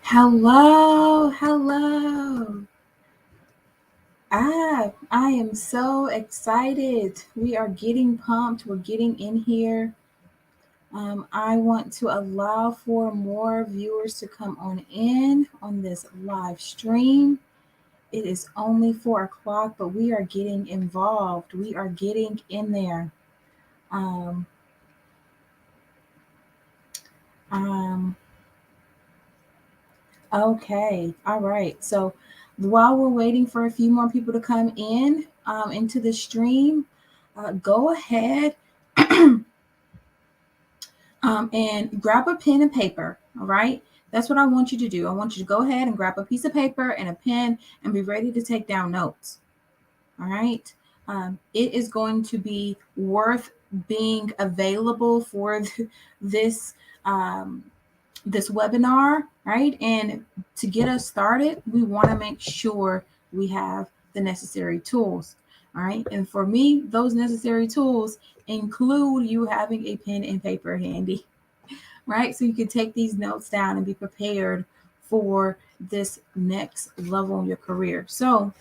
Hello, hello. I am so excited. We are getting pumped. We're getting in here. I want to allow for more viewers to come on in on this live stream. It is only 4 o'clock, but we are getting involved. We are getting in there. Um, um, Okay. All right. So while we're waiting for a few more people to come in into the stream, go ahead and grab a pen and paper. All right. That's what I want you to do. I want you to go ahead and grab a piece of paper and a pen and be ready to take down notes. All right. It is going to be worth being available for this um, this webinar, right? And to get us started, we want to make sure we have the necessary tools, all right? And for me, those necessary tools include you having a pen and paper handy, right? So you can take these notes down and be prepared for this next level in your career. So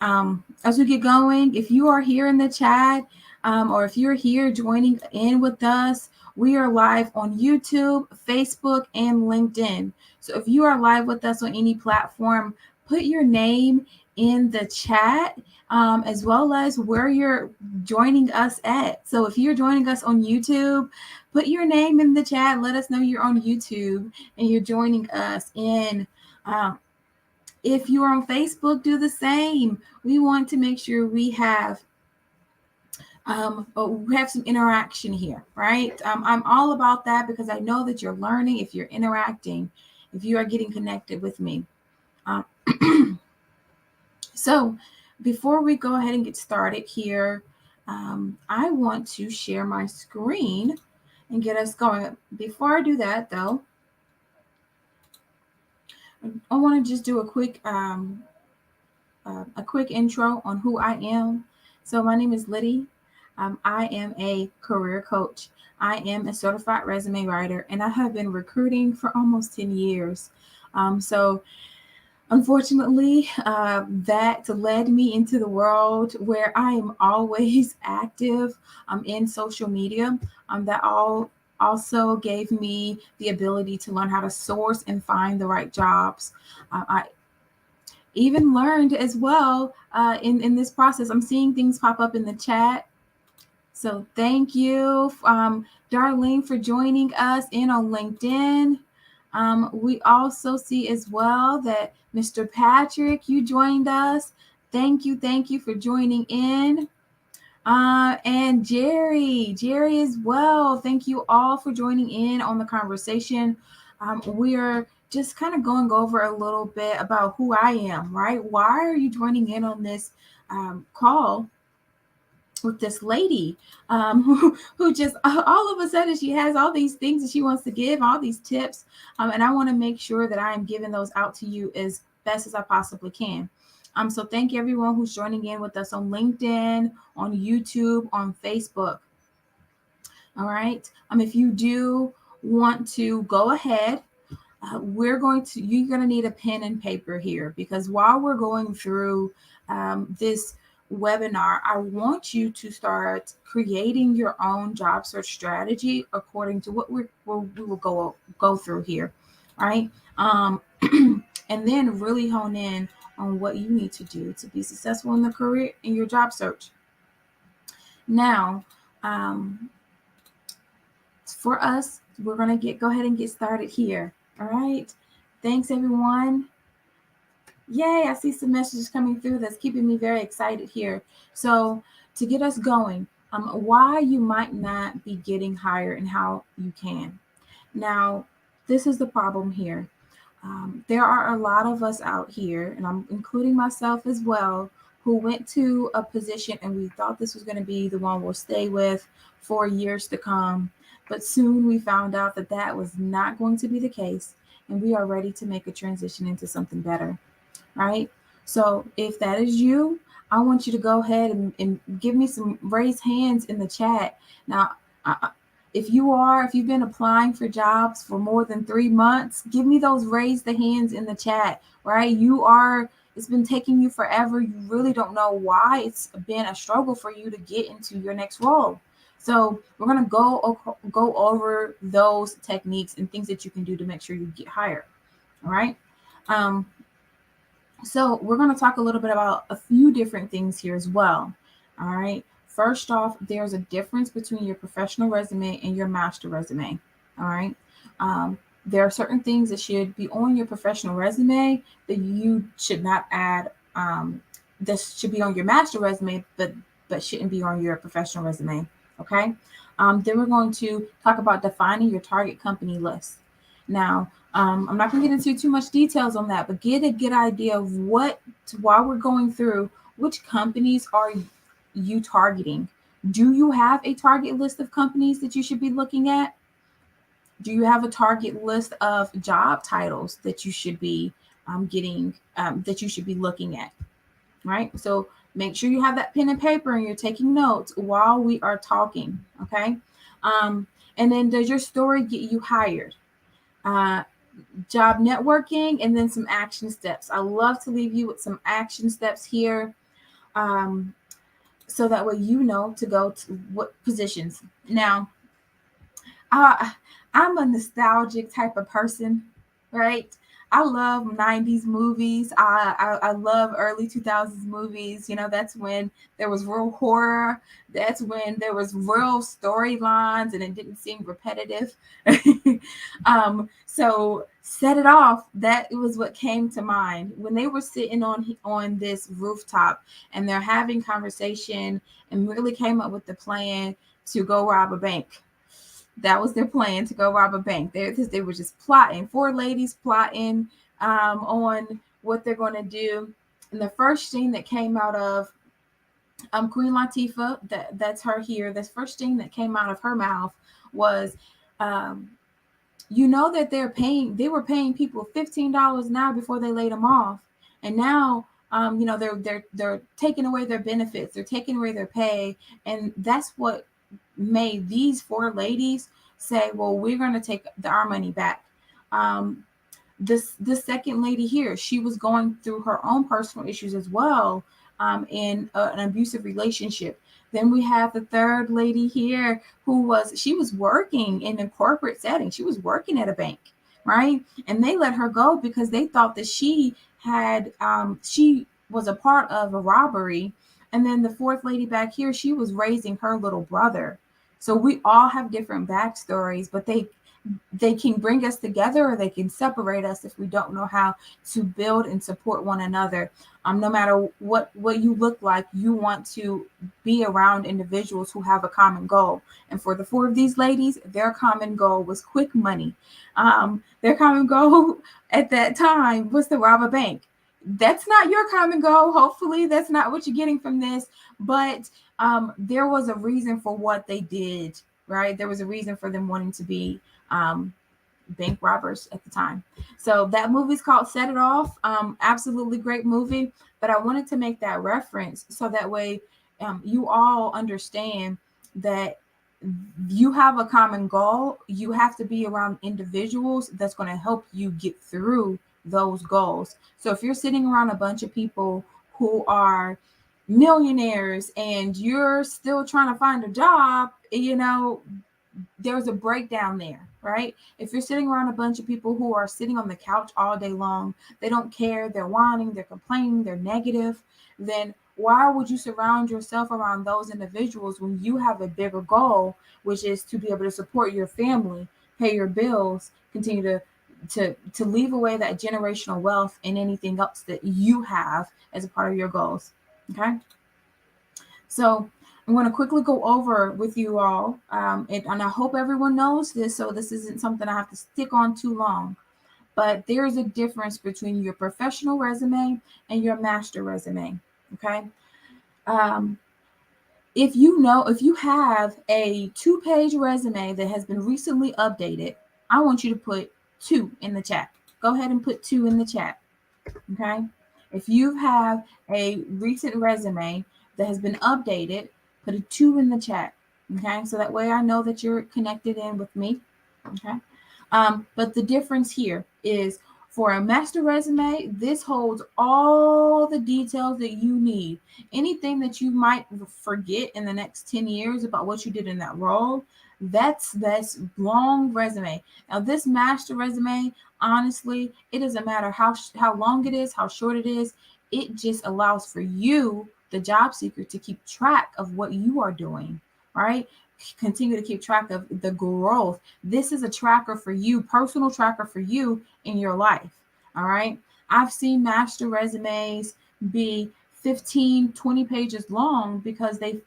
as we get going, if you are here in the chat or if you're here joining in with us, we are live on YouTube, Facebook, and LinkedIn. So if you are live with us on any platform, put your name in the chat as well as where you're joining us at. So if you're joining us on YouTube, put your name in the chat. Let us know you're on YouTube and you're joining us in. Um, if you're on Facebook, do the same. We want to make sure we have some interaction here, right? I'm all about that because I know that you're learning if you're interacting, if you are getting connected with me. Um, so before we go ahead and get started here, I want to share my screen and get us going. Before I do that, though, I want to just do a quick intro on who I am. So my name is Liddy. I am a career coach. I am a certified resume writer, and I have been recruiting for almost 10 years. So unfortunately, that led me into the world where I am always active in social media. That all also gave me the ability to learn how to source and find the right jobs. I even learned as well in this process. I'm seeing things pop up in the chat. So thank you, Darlene, for joining us in on LinkedIn. We also see as well that Mr. Patrick, you joined us. Thank you for joining in. And Jerry as well. Thank you all for joining in on the conversation. We are just kind of going over a little bit about who I am, right? Why are you joining in on this call with this lady who just all of a sudden she has all these things that she wants to give, all these tips, and I want to make sure that I am giving those out to you as best as I possibly can. So thank you everyone who's joining in with us on LinkedIn, on YouTube, on Facebook. All right. If you do want to go ahead, you're going to need a pen and paper here because while we're going through this webinar, I want you to start creating your own job search strategy according to what we will go through here, right? And then really hone in on what you need to do to be successful in the career in your job search. Now, for us, we're going to go ahead and get started here. All right. Thanks, everyone. Yay, I see some messages coming through that's keeping me very excited here. So to get us going, why you might not be getting hired and how you can. Now, this is the problem here. There are a lot of us out here, and I'm including myself as well, who went to a position and we thought this was going to be the one we'll stay with for years to come. But soon we found out that that was not going to be the case, and we are ready to make a transition into something better, right? So if that is you, I want you to go ahead and give me some raised hands in the chat. Now, If you've been applying for jobs for more than 3 months, give me those raise the hands in the chat, right? It's been taking you forever. You really don't know why. It's been a struggle for you to get into your next role. So we're going to go over those techniques and things that you can do to make sure you get hired. All right. So we're going to talk a little bit about a few different things here as well. All right. First off, there's a difference between your professional resume and your master resume. All right. There are certain things that should be on your professional resume that you should not add. This should be on your master resume, but shouldn't be on your professional resume. Okay. Then we're going to talk about defining your target company list. Now, I'm not going to get into too much details on that, but get a good idea of while we're going through, which companies are you targeting? Do you have a target list of companies that you should be looking at? Do you have a target list of job titles that you should be that you should be looking at? Right? So make sure you have that pen and paper and you're taking notes while we are talking. Okay. And then does your story get you hired? Job networking, and then some action steps. I love to leave you with some action steps here, so that way you know to go to what positions. Now, I'm a nostalgic type of person, right? I love 90s movies. I love early 2000s movies. That's when there was real horror. That's when there was real storylines and it didn't seem repetitive. So Set It Off, that was what came to mind when they were sitting on this rooftop and they're having conversation and really came up with the plan to go rob a bank. That was their plan, to go rob a bank. They were just plotting. 4 ladies plotting on what they're going to do. And the first thing that came out of Queen Latifah, that's her here. The first thing that came out of her mouth was, that they were paying people $15 an hour before they laid them off, and now they're taking away their benefits, they're taking away their pay, and that's what made these 4 ladies say, well, we're going to take our money back. This second lady here, she was going through her own personal issues as well, in an abusive relationship. Then we have the third lady here she was working in a corporate setting. She was working at a bank, right? And they let her go because they thought that she was a part of a robbery. And then the fourth lady back here, she was raising her little brother. So we all have different backstories, but they can bring us together or they can separate us if we don't know how to build and support one another. No matter what you look like, you want to be around individuals who have a common goal. And for the 4 of these ladies, their common goal was quick money. Their common goal at that time was to rob a bank. That's not your common goal. Hopefully that's not what you're getting from this, but there was a reason for what they did, right? There was a reason for them wanting to be bank robbers at the time. So that movie's called Set It Off. Absolutely great movie, but I wanted to make that reference so that way you all understand that you have a common goal. You have to be around individuals that's going to help you get through those goals. So if you're sitting around a bunch of people who are millionaires and you're still trying to find a job, there's a breakdown there, right? If you're sitting around a bunch of people who are sitting on the couch all day long, they don't care, they're whining, they're complaining, they're negative, then why would you surround yourself around those individuals when you have a bigger goal, which is to be able to support your family, pay your bills, continue to leave away that generational wealth and anything else that you have as a part of your goals? Okay. So I'm going to quickly go over with you all, and I hope everyone knows this, so this isn't something I have to stick on too long. But there's a difference between your professional resume and your master resume. Okay. If you have a 2-page resume that has been recently updated, I want you to put 2 in the chat. Go ahead and put 2 in the chat. Okay. If you have a recent resume that has been updated, put a 2 in the chat. Okay, so that way I know that you're connected in with me. Okay. But the difference here is for a master resume, this holds all the details that you need. Anything that you might forget in the next 10 years about what you did in that role, that's long resume. Now, this master resume, honestly, it doesn't matter how long it is, how short it is. It just allows for you, the job seeker, to keep track of what you are doing, right? Continue to keep track of the growth. This is a tracker for you, personal tracker for you in your life. All right. I've seen master resumes be 15, 20 pages long because they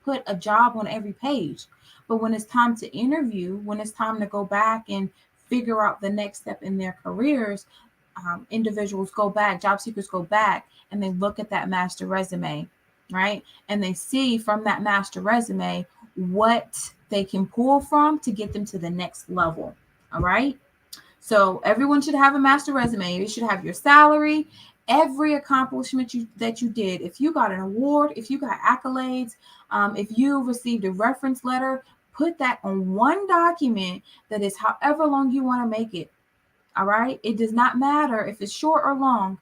put a job on every page. But when it's time to interview, when it's time to go back and figure out the next step in their careers, individuals go back, job seekers go back, and they look at that master resume, right? And they see from that master resume what they can pull from to get them to the next level. All right. So everyone should have a master resume. You should have your salary, every accomplishment that you did. If you got an award, if you got accolades, if you received a reference letter, put that on one document that is however long you want to make it. All right. It does not matter if it's short or long.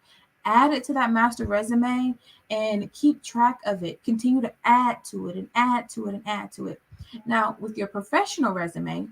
Add it to that master resume and keep track of it. Continue to add to it and add to it and add to it. Now, with your professional resume,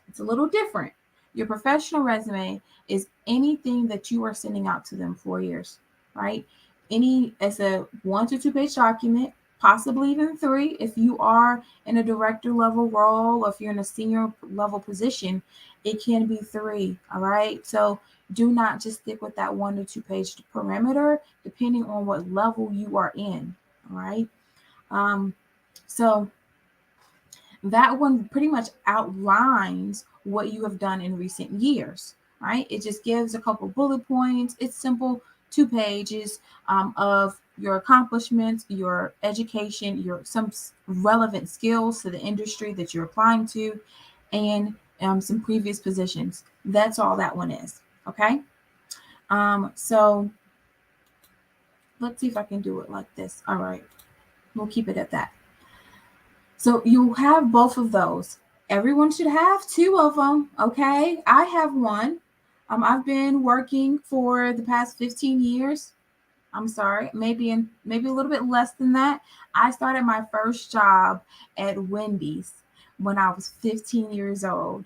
it's a little different. Your professional resume is anything that you are sending out to them for years, right? It's a 1 to 2 page document, possibly even 3 if you are in a director level role or if you're in a senior level position, it can be 3. All right. So do not just stick with that 1 to 2 page parameter, depending on what level you are in. All right. So that one pretty much outlines what you have done in recent years, right? It just gives a couple bullet points. It's simple, 2 pages of your accomplishments, your education, your some relevant skills to the industry that you're applying to, and some previous positions. That's all that one is. Okay. So let's see if I can do it like this. All right. We'll keep it at that. So you have both of those. Everyone should have 2 of them. Okay. I have one. I've been working for the past 15 years. I'm sorry, maybe a little bit less than that. I started my first job at Wendy's when I was 15 years old.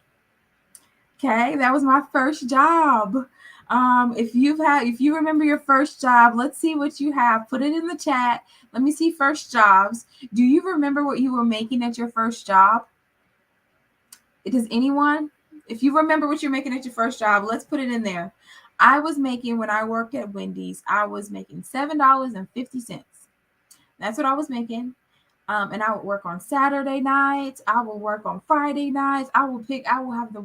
Okay, that was my first job. If you remember your first job, let's see what you have. Put it in the chat. Let me see first jobs. Do you remember what you were making at your first job? Does anyone? If you remember what you're making at your first job, let's put it in there. I was making, when I worked at Wendy's, I was making $7.50. That's what I was making. And I would work on Saturday nights. I will work on Friday nights. I will have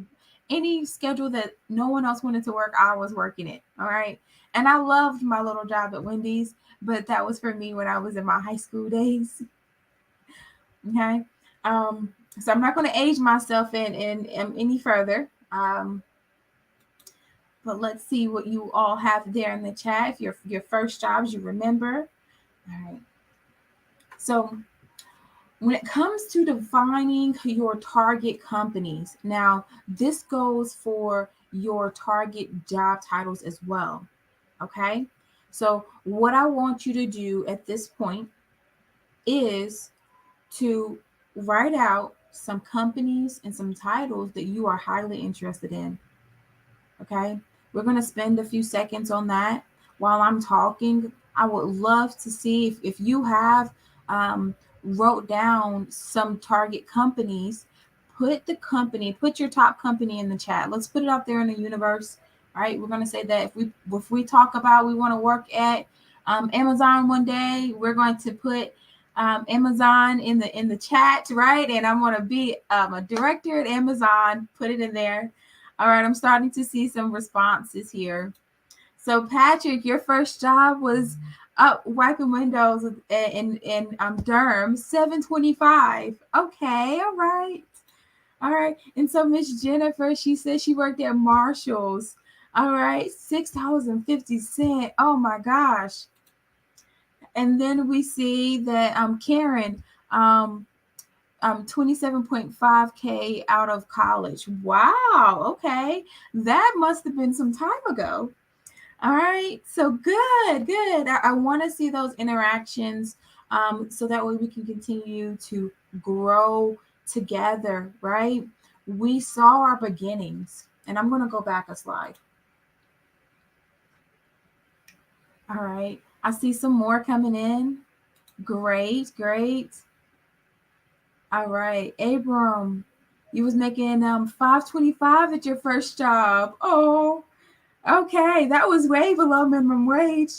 any schedule that no one else wanted to work. I was working it. All right. And I loved my little job at Wendy's, but that was for me when I was in my high school days. Okay. So I'm not going to age myself in any further. But let's see what you all have there in the chat. If your first jobs you remember. All right. So when it comes to defining your target companies, now this goes for your target job titles as well. Okay. So what I want you to do at this point is to write out some companies and some titles that you are highly interested in. Okay. We're going to spend a few seconds on that while I'm talking. I would love to see if you have wrote down some target companies. Put your top company in the chat. Let's put it out there in the universe. All right. We're going to say that if we talk about we want to work at Amazon one day, we're going to put Amazon in the chat, right? And I'm going to be a director at Amazon. Put it in there. All right, I'm starting to see some responses here. So Patrick, your first job was up wiping windows in Durham, $7.25. Okay, all right. All right. And so Miss Jennifer, she said she worked at Marshall's. All right, $6.50. Oh my gosh. And then we see that Karen, 27.5K out of college. Wow. Okay. That must have been some time ago. All right. So good, good. I want to see those interactions so that way we can continue to grow together, right? We saw our beginnings. And I'm going to go back a slide. All right. I see some more coming in. Great, great. All right. Abram, you was making $5.25 at your first job. Oh, okay. That was way below minimum wage.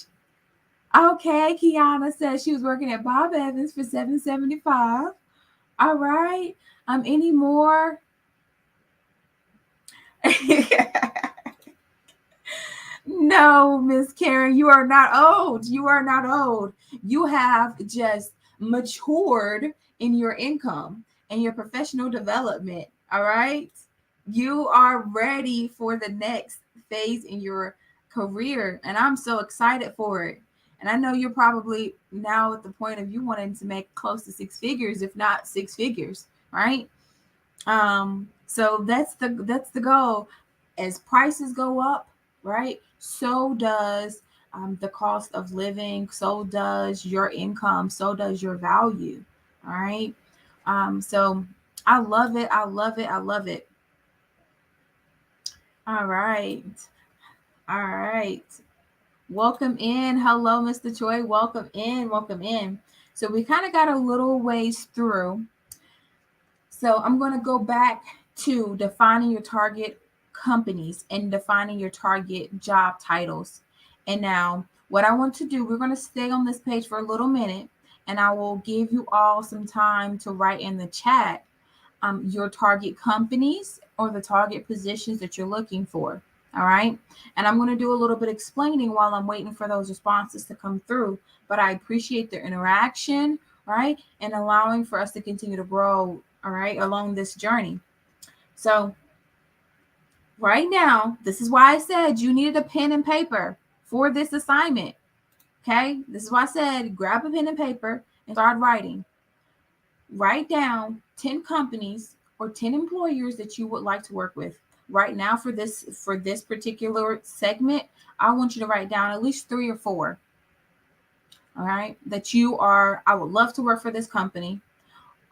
Okay, Kiana said she was working at Bob Evans for $7.75. All right. Any more? No, Miss Karen, you are not old. You are not old. You have just matured in your income and your professional development. All right. You are ready for the next phase in your career. And I'm so excited for it. And I know you're probably now at the point of you wanting to make close to six figures, if not six figures, right? So that's the goal. As prices go up, right, so does the cost of living, so does your income, so does your value. All right. So I love it. I love it. I love it. All right. All right. Welcome in. Hello, Mr. Choi. Welcome in. Welcome in. So we kind of got a little ways through. So I'm going to go back to defining your target companies and defining your target job titles. And now, what I want to do, we're going to stay on this page for a little minute, and I will give you all some time to write in the chat your target companies or the target positions that you're looking for. All right. And I'm going to do a little bit explaining while I'm waiting for those responses to come through. But I appreciate the interaction, right? And allowing for us to continue to grow, all right, along this journey. So right now, this is why I said you needed a pen and paper for this assignment. Okay. This is why I said grab a pen and paper and start writing. Write down 10 companies or 10 employers that you would like to work with. Right now for this particular segment, I want you to write down at least 3 or 4. All right? That I would love to work for this company,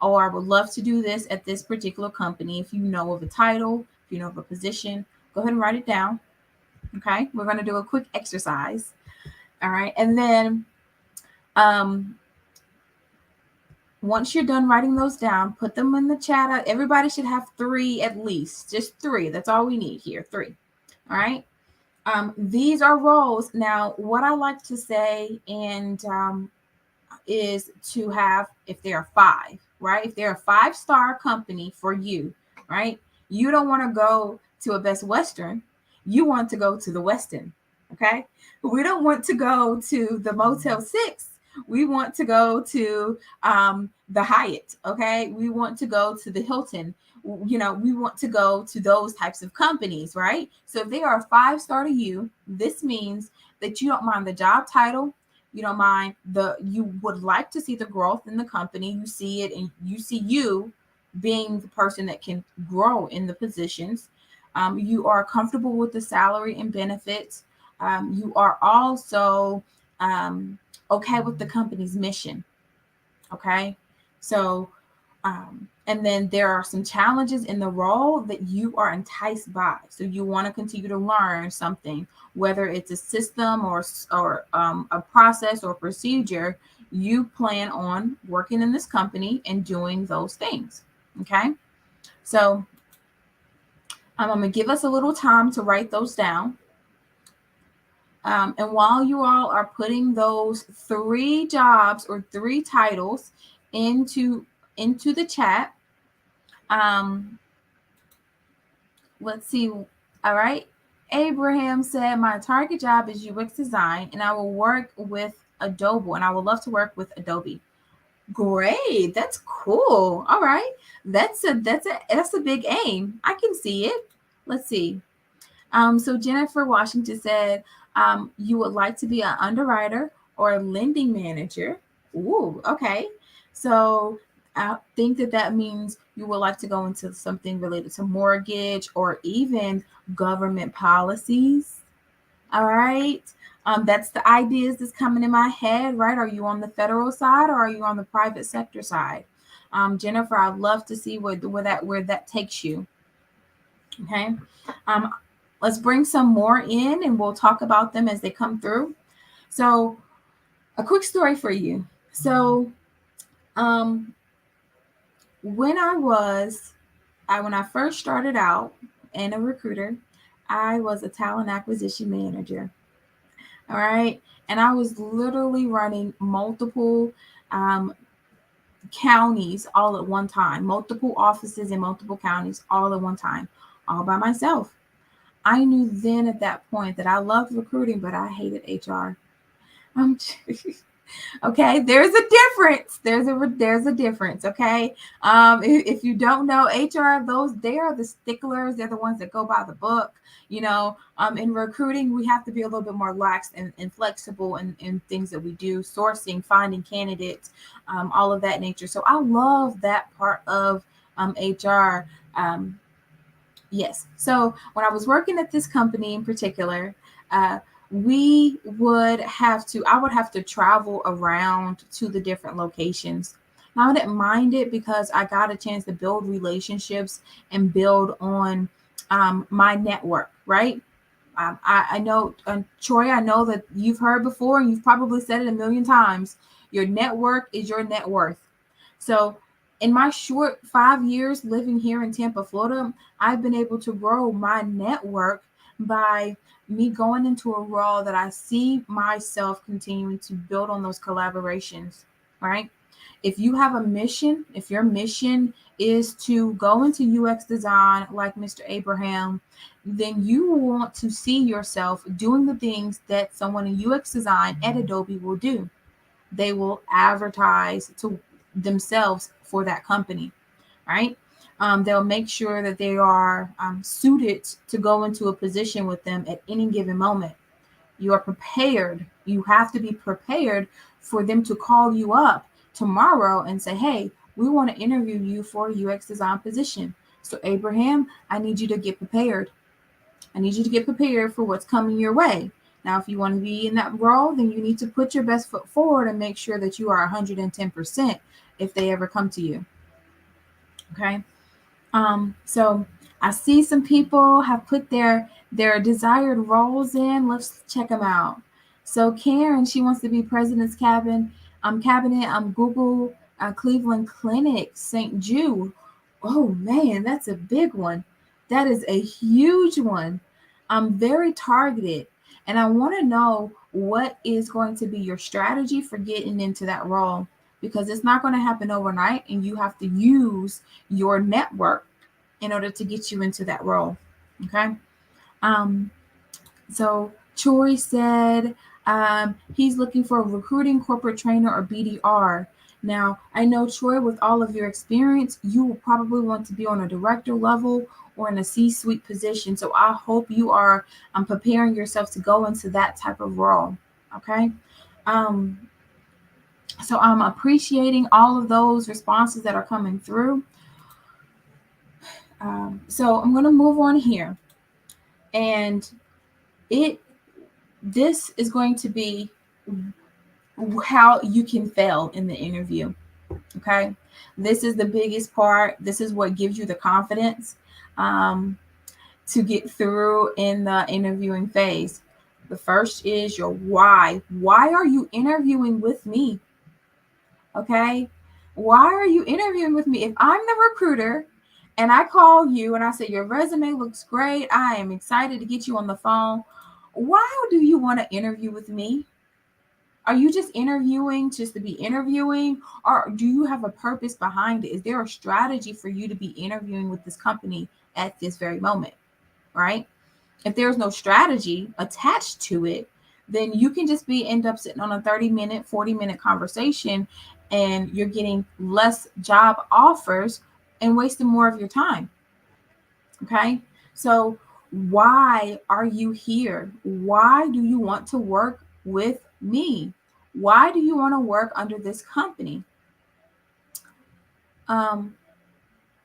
or I would love to do this at this particular company. If you know of a title, if you know of a position, go ahead and write it down. Okay? We're going to do a quick exercise. All right? And then once you're done writing those down, put them in the chat. Everybody should have 3 at least. Just 3. That's all we need here. 3. All right. These are roles. Now, what I like to say is to have, if there are 5, right? If they're a 5-star company for you, right? You don't want to go to a Best Western. You want to go to the Westin. Okay. We don't want to go to the Motel 6. We want to go to the Hyatt. Okay. We want to go to the Hilton. We want to go to those types of companies, right? So if they are a 5-star to you, this means that you don't mind the job title. You don't mind you would like to see the growth in the company. You see it, and you see you being the person that can grow in the positions. You are comfortable with the salary and benefits. You are also okay with the company's mission. Okay. So, and then there are some challenges in the role that you are enticed by. So you want to continue to learn something, whether it's a system or a process or procedure. You plan on working in this company and doing those things. Okay. So I'm going to give us a little time to write those down. And while you all are putting those 3 jobs or 3 titles into the chat, let's see. All right. Abraham said, my target job is UX design, and I will work with Adobe, and I would love to work with Adobe. Great. That's cool. All right. That's a big aim. I can see it. Let's see. So Jennifer Washington said, you would like to be an underwriter or a lending manager. Ooh, okay. So I think that means you would like to go into something related to mortgage or even government policies. All right. That's the ideas that's coming in my head, right? Are you on the federal side or are you on the private sector side? Jennifer, I'd love to see where that takes you. Okay. Um, let's bring some more in and we'll talk about them as they come through. So, a quick story for you. So, um, when when I first started out and a recruiter, I was a talent acquisition manager. All right. And I was literally running multiple um, counties all at one time, multiple offices in multiple counties all at one time, all by myself. I knew then at that point that I loved recruiting, but I hated HR. Um, Okay, there's a difference. There's a difference. Okay, if you don't know HR, they are the sticklers. They're the ones that go by the book. In recruiting, we have to be a little bit more lax and flexible in things that we do, sourcing, finding candidates, all of that nature. So I love that part of HR. Yes. So when I was working at this company in particular, uh, I would have to travel around to the different locations. Now, I didn't mind it because I got a chance to build relationships and build on my network, right? I know, Troy, I know that you've heard before and you've probably said it a million times. Your network is your net worth. So, in my short 5 years living here in Tampa, Florida, I've been able to grow my network by me going into a role that I see myself continuing to build on those collaborations, right? If you have a mission, if your mission is to go into UX design like Mr. Abraham, then you will want to see yourself doing the things that someone in UX design at Adobe will do. They will advertise to themselves for that company, right? They'll make sure that they are suited to go into a position with them at any given moment. You are prepared. You have to be prepared for them to call you up tomorrow and say, hey, we want to interview you for a UX design position. So, Abraham, I need you to get prepared. I need you to get prepared for what's coming your way. Now, if you want to be in that role, then you need to put your best foot forward and make sure that you are 110% if they ever come to you. Okay. So I see some people have put their desired roles in. Let's check them out. So Karen, she wants to be president's cabinet, Google, Cleveland Clinic, St. Jude. Oh man, that's a big one. That is a huge one. I'm very targeted, and I want to know what is going to be your strategy for getting into that role, because it's not going to happen overnight, and you have to use your network in order to get you into that role. Okay. Um, so Troy said he's looking for a recruiting corporate trainer or BDR. Now, I know, Troy, with all of your experience, you will probably want to be on a director level or in a C-suite position. So I hope you are preparing yourself to go into that type of role. Okay. Um, so I'm appreciating all of those responses that are coming through. So I'm going to move on here. And this is going to be how you can fail in the interview. Okay. This is the biggest part. This is what gives you the confidence to get through in the interviewing phase. The first is your why. Why are you interviewing with me? Okay. Why are you interviewing with me? If I'm the recruiter and I call you and I say, your resume looks great, I am excited to get you on the phone, why do you want to interview with me? Are you just interviewing just to be interviewing, or do you have a purpose behind it? Is there a strategy for you to be interviewing with this company at this very moment, right? If there's no strategy attached to it, then you can just end up sitting on a 30-minute, 40-minute conversation, and you're getting less job offers and wasting more of your time. Okay. So why are you here? Why do you want to work with me? Why do you want to work under this company? Um,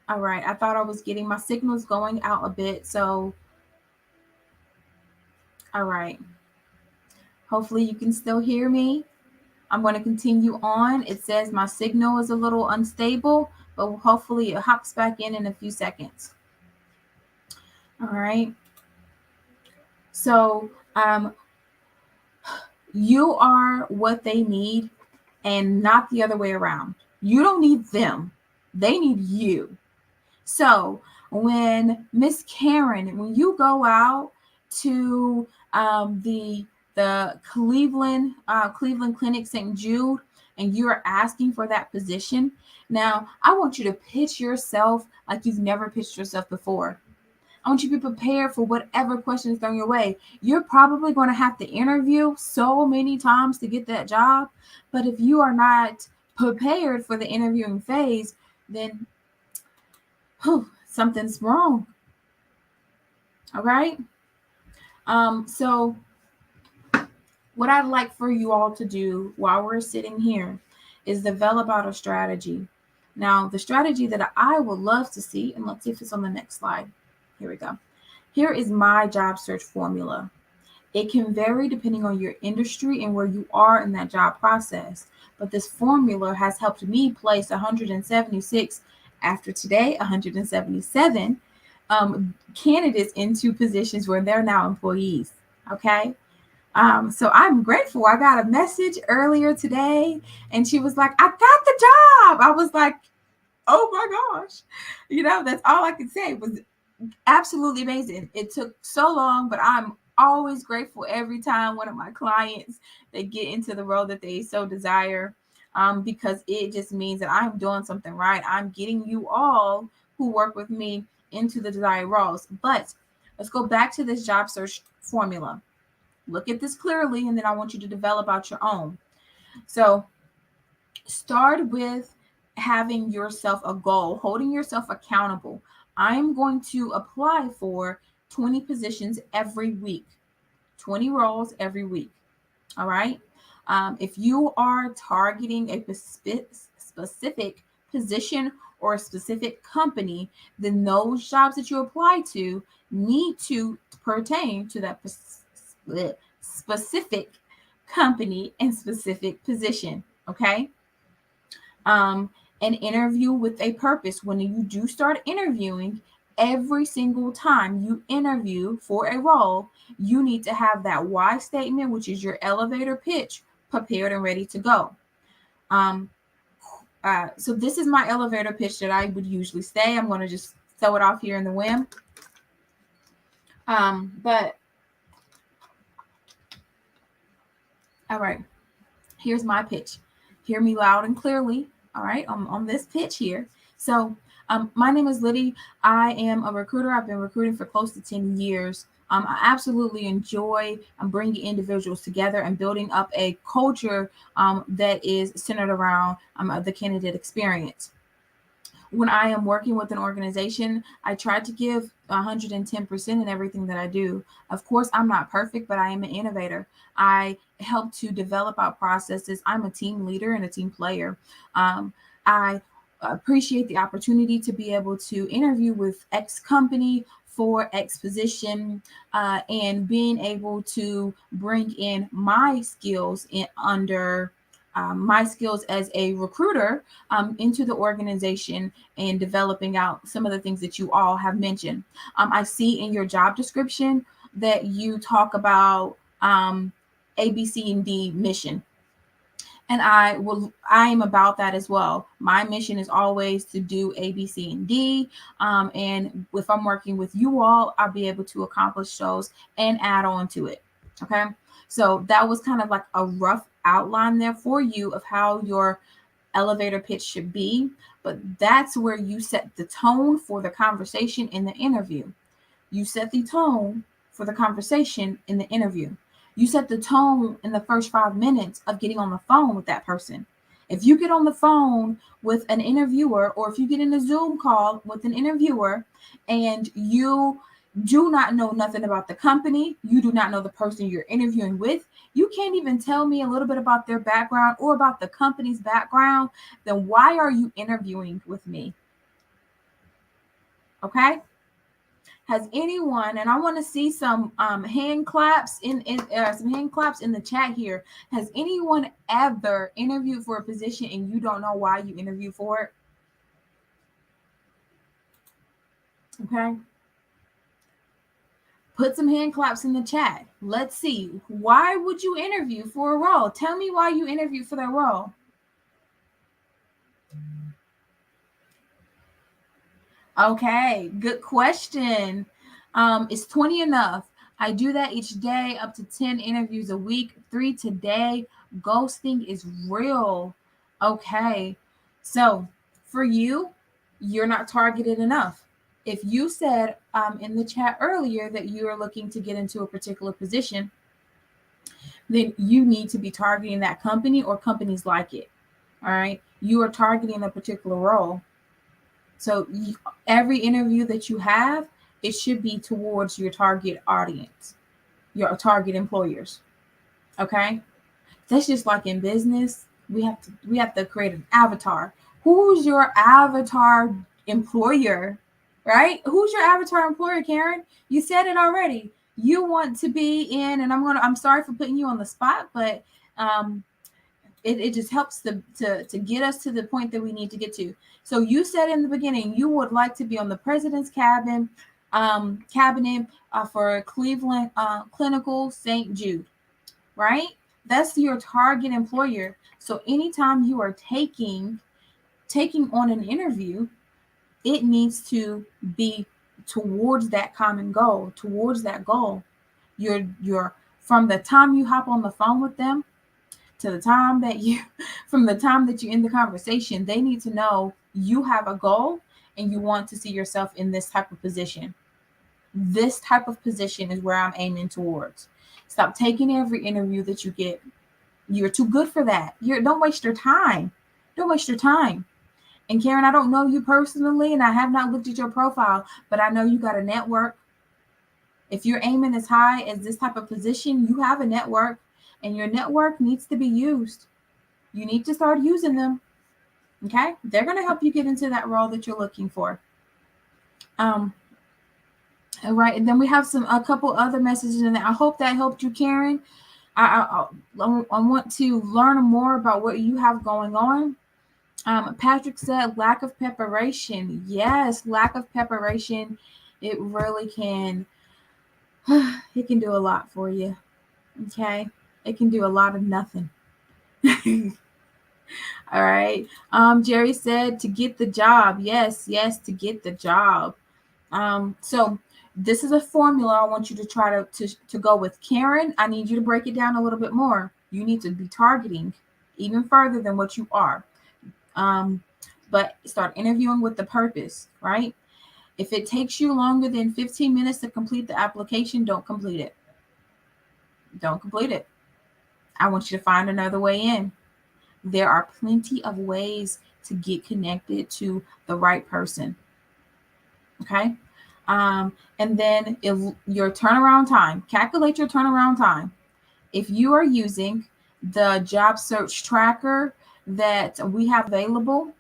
all right. I thought I was getting my signals going out a bit. So, all right. Hopefully you can still hear me. I'm going to continue on. It says my signal is a little unstable, but hopefully it hops back in a few seconds. All right. So, you are what they need and not the other way around. You don't need them. They need you. So when Miss Karen, when you go out to the Cleveland Clinic St. Jude and you're asking for that position, now I want you to pitch yourself like you've never pitched yourself before. I want you to be prepared for whatever questions thrown your way. You're probably going to have to interview so many times to get that job. But if you are not prepared for the interviewing phase, then something's wrong. All right. So what I'd like for you all to do while we're sitting here is develop out a strategy. Now, the strategy that I would love to see, and let's see if it's on the next slide. Here we go. Here is my job search formula. It can vary depending on your industry and where you are in that job process. But this formula has helped me place 176, after today, 177 candidates into positions where they're now employees. Okay. So I'm grateful. I got a message earlier today and she was like, I got the job. I was like, oh my gosh. That's all I could say. It was absolutely amazing. It took so long, but I'm always grateful every time one of my clients, they get into the role that they so desire, because it just means that I'm doing something right. I'm getting you all who work with me into the desired roles. But let's go back to this job search formula. Look at this clearly, and then I want you to develop out your own. So start with having yourself a goal, holding yourself accountable. I'm going to apply for 20 positions every week, 20 roles every week. All right. If you are targeting a specific position or a specific company, then those jobs that you apply to need to pertain to that specific company and specific position. Okay. An interview with a purpose. When you do start interviewing, every single time you interview for a role, you need to have that why statement, which is your elevator pitch, prepared and ready to go. So this is my elevator pitch that I would usually say. I'm going to just throw it off here in the whim. But all right, here's my pitch. Hear me loud and clearly. All right, on this pitch here. So my name is Liddy. I am a recruiter. I've been recruiting for close to 10 years. I absolutely enjoy bringing individuals together and building up a culture that is centered around the candidate experience. When I am working with an organization, I try to give 110% in everything that I do. Of course, I'm not perfect, but I am an innovator. I help to develop out processes. I'm a team leader and a team player. I appreciate the opportunity to be able to interview with X company for X position, and being able to bring in my skills under my skills as a recruiter into the organization and developing out some of the things that you all have mentioned. I see in your job description that you talk about A, B, C, and D mission. And I am about that as well. My mission is always to do A, B, C, and D. And if I'm working with you all, I'll be able to accomplish those and add on to it. Okay. So that was kind of like a rough outline there for you of how your elevator pitch should be. But that's where you set the tone for the conversation in the interview. You set the tone for the conversation in the interview. You set the tone in the first 5 minutes of getting on the phone with that person. If you get on the phone with an interviewer, or if you get in a Zoom call with an interviewer and you do not know nothing about the company. You do not know the person you're interviewing with. You can't even tell me a little bit about their background or about the company's background. Then why are you interviewing with me? Okay. Has anyone, and I want to see some hand claps some hand claps in the chat here. Has anyone ever interviewed for a position and you don't know why you interviewed for it? Okay. Put some hand claps in the chat. Let's see. Why would you interview for a role? Tell me why you interviewed for that role. Okay, good question. Is 20 enough? I do that each day, up to 10 interviews a week, 3 today. Ghosting is real. Okay, so for you, you're not targeted enough. If you said in the chat earlier that you are looking to get into a particular position, then you need to be targeting that company or companies like it. All right, you are targeting a particular role. So every interview that you have, it should be towards your target audience, your target employers. Okay, that's just like in business. We have to create an avatar. Who's your avatar employer? Right? Who's your avatar employer, Karen? You said it already. You want to be in, and I'm sorry for putting you on the spot, but it just helps to get us to the point that we need to get to. So you said in the beginning you would like to be on the president's cabinet for Cleveland Clinical St. Jude, right? That's your target employer. So anytime you are taking on an interview, it needs to be towards that common goal, towards that goal. You're from the time you hop on the phone with them to the time that you from the time that you end the conversation, they need to know you have a goal and you want to see yourself in this type of position. This type of position is where I'm aiming towards. Stop taking every interview that you get. You're too good for that. Don't waste your time. Don't waste your time. And Karen, I don't know you personally and I have not looked at your profile, but I know you got a network. If you're aiming as high as this type of position, you have a network. And your network needs to be used. You need to start using them. Okay? They're going to help you get into that role that you're looking for. All right. And then we have a couple other messages in there. I hope that helped you, Karen. I want to learn more about what you have going on. Patrick said lack of preparation. Yes, lack of preparation. It really can. It can do a lot for you. Okay? It can do a lot of nothing. All right. Jerry said to get the job. Yes, to get the job. So this is a formula I want you to try to go with. Karen, I need you to break it down a little bit more. You need to be targeting even further than what you are. But start interviewing with the purpose, right? If it takes you longer than 15 minutes to complete the application, don't complete it. Don't complete it. I want you to find another way in. There are plenty of ways to get connected to the right person. Okay. And then if your turnaround time, calculate your turnaround time. If you are using the job search tracker that we have available,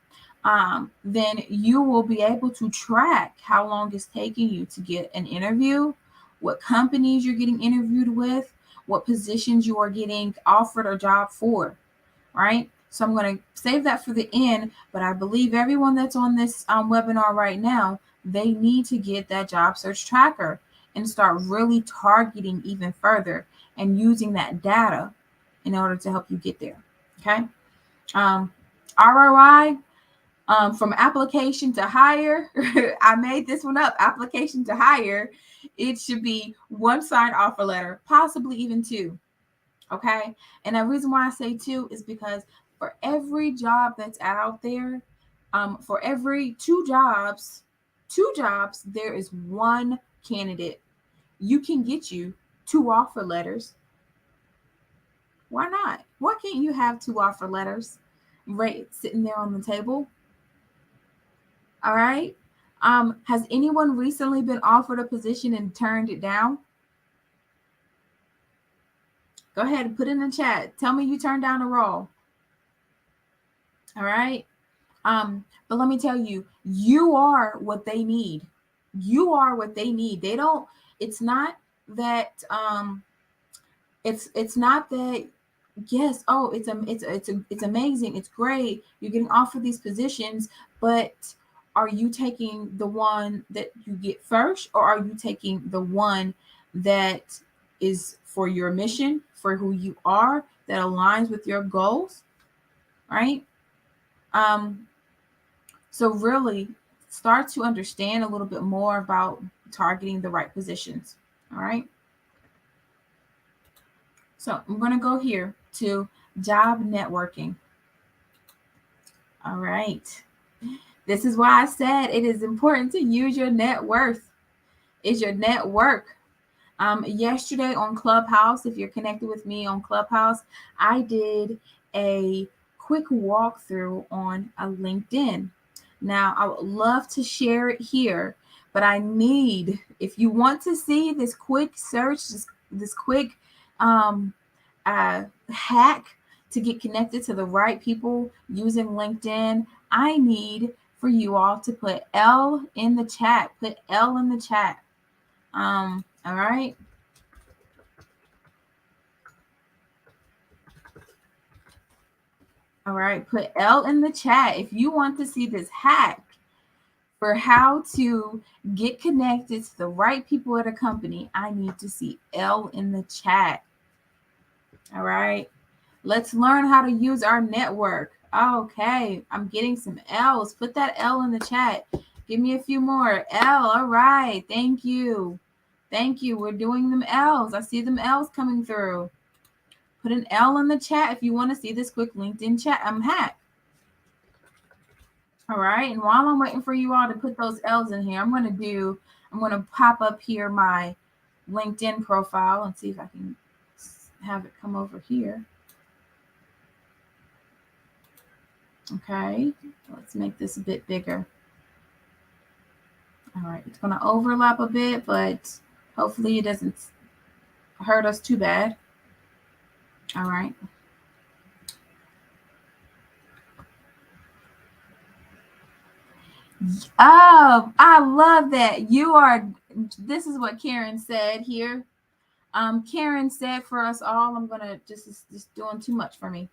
then you will be able to track how long it's taking you to get an interview, what companies you're getting interviewed with, what positions you are getting offered a job for, right? So I'm going to save that for the end, but I believe everyone that's on this webinar right now, they need to get that job search tracker and start really targeting even further and using that data in order to help you get there. Okay. ROI, from application to hire. I made this one up. Application to hire. It should be one signed offer letter, possibly even two. Okay. And the reason why I say two is because for every job that's out there, for every two jobs, there is one candidate. You can get you two offer letters. Why not? Why can't you have two offer letters right sitting there on the table? All right. Has anyone recently been offered a position and turned it down? Go ahead and put in the chat. Tell me you turned down a role. All right. But let me tell you, you are what they need. You are what they need. They don't, it's not that it's not that yes, oh, it's amazing, it's great, you're getting offered these positions, but are you taking the one that you get first, or are you taking the one that is for your mission, for who you are, that aligns with your goals, right? So really start to understand a little bit more about targeting the right positions. All right. So I'm going to go here to job networking. All right. This is why I said it is important to use your net worth. Is your network. Yesterday on Clubhouse, if you're connected with me on Clubhouse, I did a quick walkthrough on a LinkedIn. Now, I would love to share it here, but I need, if you want to see this quick search, this quick hack to get connected to the right people using LinkedIn, I need for you all to put L in the chat. Put L in the chat. All right. All right, put L in the chat if you want to see this hack for how to get connected to the right people at a company. I need to see L in the chat. All right, let's learn how to use our network. Okay, I'm getting some L's. Put that L in the chat. Give me a few more. L, all right, thank you. Thank you, we're doing them L's. I see them L's coming through. Put an L in the chat if you want to see this quick LinkedIn chat hack. All right, and while I'm waiting for you all to put those L's in here, I'm going to pop up here my LinkedIn profile and see if I can have it come over here. Okay, let's make this a bit bigger. All right, it's going to overlap a bit, but hopefully it doesn't hurt us too bad. All right. Oh, I love that. This is what Karen said here. Karen said for us all, I'm gonna just doing too much for me.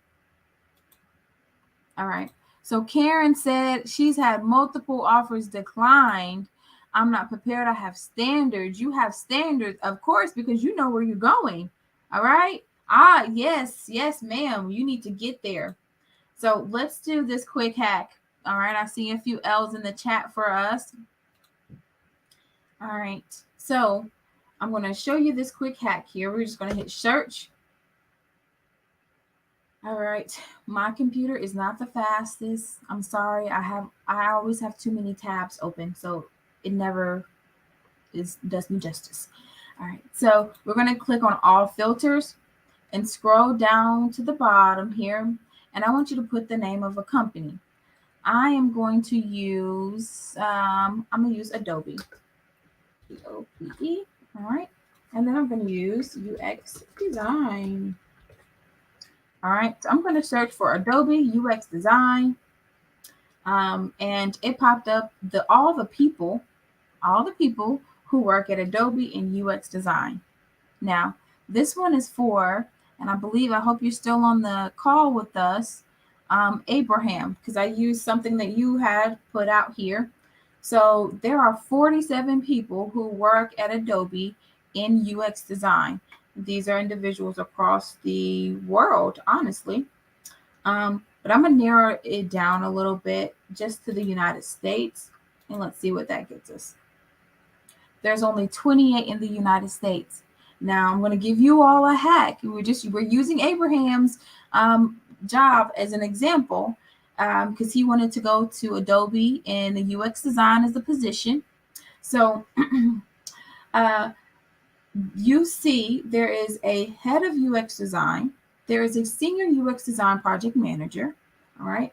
All right. So Karen said she's had multiple offers declined. I'm not prepared. I have standards. You have standards, of course, because you know where you're going. All right. Yes, ma'am. You need to get there. So let's do this quick hack. All right. I see a few L's in the chat for us. All right. So I'm going to show you this quick hack here. We're just going to hit search. All right. My computer is not the fastest. I'm sorry. I always have too many tabs open, so it never does me justice. All right. So we're going to click on all filters and scroll down to the bottom here. And I want you to put the name of a company. I am going to use, I'm going to use Adobe. Adobe. All right. And then I'm going to use UX Design. All right. So I'm going to search for Adobe UX Design. And it popped up all the people who work at Adobe in UX Design. Now, this one is for, and I hope you're still on the call with us, Abraham, because I used something that you had put out here. So there are 47 people who work at Adobe in UX Design. These are individuals across the world, honestly. But I'm going to narrow it down a little bit just to the United States. And let's see what that gets us. There's only 28 in the United States. Now I'm going to give you all a hack. We're using Abraham's job as an example because he wanted to go to Adobe in the UX Design as a position. So you see there is a head of UX Design. There is a senior UX Design project manager. All right.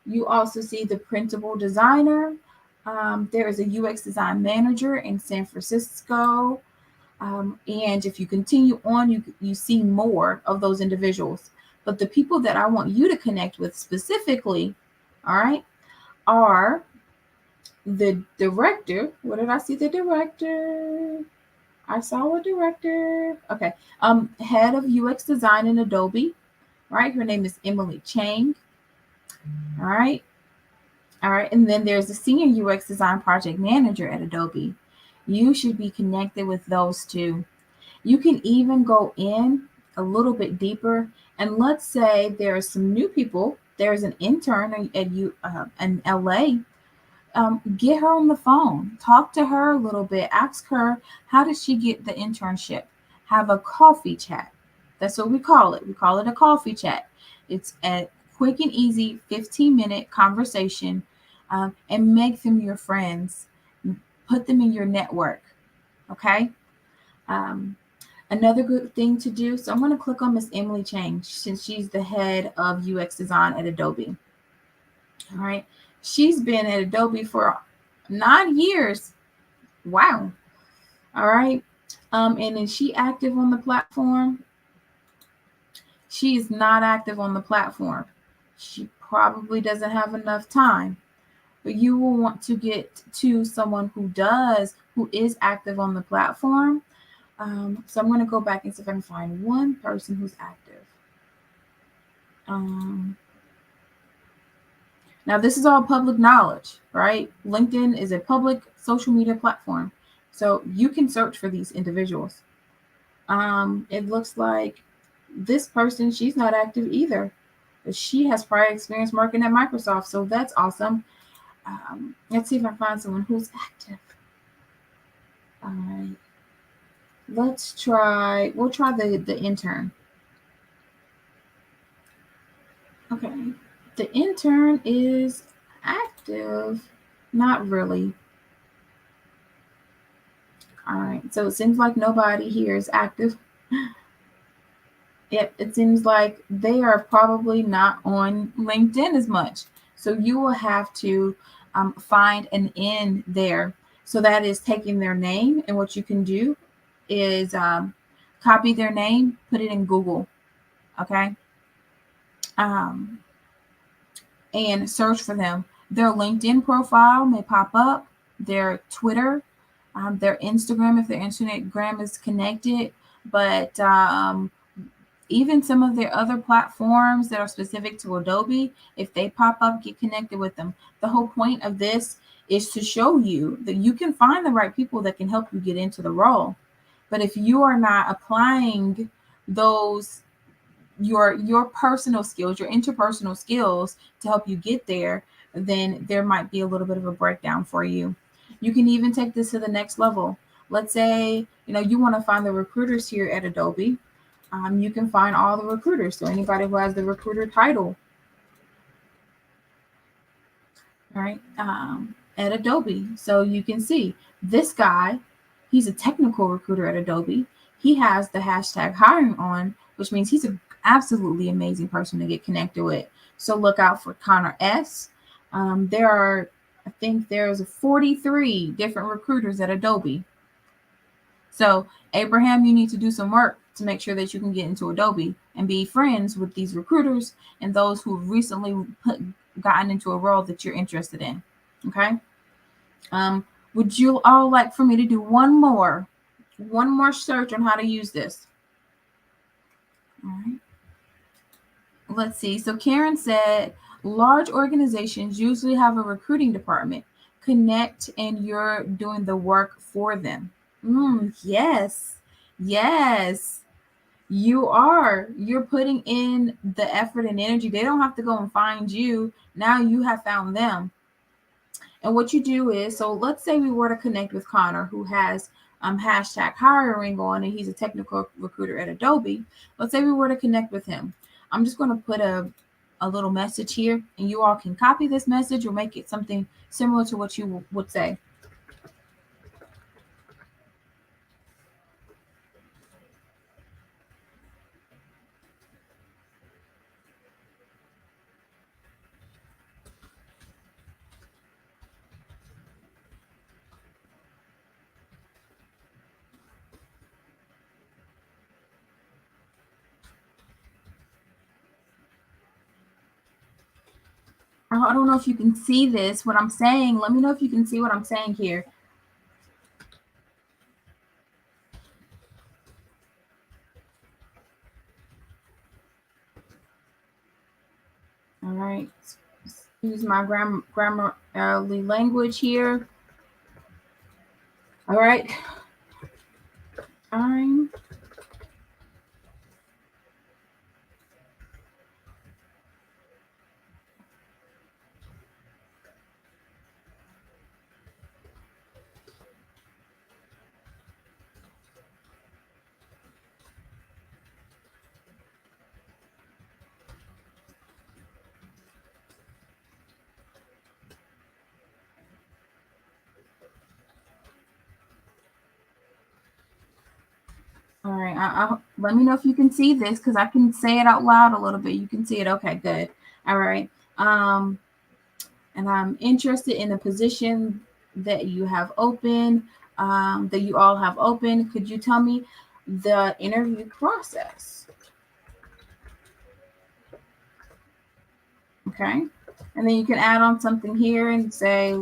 You also see the principal designer, There is a UX design manager in San Francisco. And if you continue on, you see more of those individuals. But the people that I want you to connect with specifically, all right, are the director. What did I see? The director. I saw a director. Okay. Head of UX design in Adobe. Right. Her name is Emily Chang. All right. All right. And then there's the senior UX design project manager at Adobe. You should be connected with those two. You can even go in a little bit deeper. And let's say there are some new people. There's an intern at you in LA. Get her on the phone. Talk to her a little bit. Ask her, how did she get the internship? Have a coffee chat. That's what we call it. We call it a coffee chat. It's a quick and easy 15-minute conversation, and make them your friends. Put them in your network. Okay. Um, Another good thing to do. So I'm going to click on Miss Emily Chang since she's the head of UX design at Adobe. All right. She's been at Adobe for 9 years. Wow. All right. And is she active on the platform? She is not active on the platform. She probably doesn't have enough time. But you will want to get to someone who is active on the platform. So I'm going to go back and see if I can find one person who's active. Now, this is all public knowledge, right? LinkedIn is a public social media platform. So you can search for these individuals. It looks like this person, she's not active either. But she has prior experience working at Microsoft. So that's awesome. Let's see if I find someone who's active. All right. We'll try the intern. Okay. The intern is active. Not really. All right. So it seems like nobody here is active. It seems like they are probably not on LinkedIn as much. So you will have to find an in there. So that is taking their name. And what you can do is copy their name, put it in Google. Okay. And search for them. Their LinkedIn profile may pop up, their Twitter, their Instagram, if their Instagram is connected, but even some of their other platforms that are specific to Adobe, if they pop up, get connected with them. The whole point of this is to show you that you can find the right people that can help you get into the role. But if you are not applying those your personal skills, your interpersonal skills to help you get there, then there might be a little bit of a breakdown for you. You can even take this to the next level. Let's say, you want to find the recruiters here at Adobe. You can find all the recruiters. So anybody who has the recruiter title, right, at Adobe. So you can see this guy, he's a technical recruiter at Adobe. He has the hashtag hiring on, which means he's an absolutely amazing person to get connected with. So look out for Connor S. I think there's 43 different recruiters at Adobe. So Abraham, you need to do some work to make sure that you can get into Adobe and be friends with these recruiters and those who have recently gotten into a role that you're interested in. Okay. Would you all like for me to do one more search on how to use this? All right. Let's see. So Karen said, large organizations usually have a recruiting department. Connect and you're doing the work for them. Yes. Yes. You are. You're putting in the effort and energy. They don't have to go and find you. Now you have found them. And what you do is, so let's say we were to connect with Connor, who has hashtag hiring on, and he's a technical recruiter at Adobe. Let's say we were to connect with him. I'm just going to put a little message here, and you all can copy this message or make it something similar to what you would say. I don't know if you can see this, what I'm saying. Let me know if you can see what I'm saying here. All right. Use my grammarly language here. All right. Time. All right. Let me know if you can see this because I can say it out loud a little bit. You can see it. Okay, good. All right. And I'm interested in the position that you have open, that you all have open. Could you tell me the interview process? Okay. And then you can add on something here and say,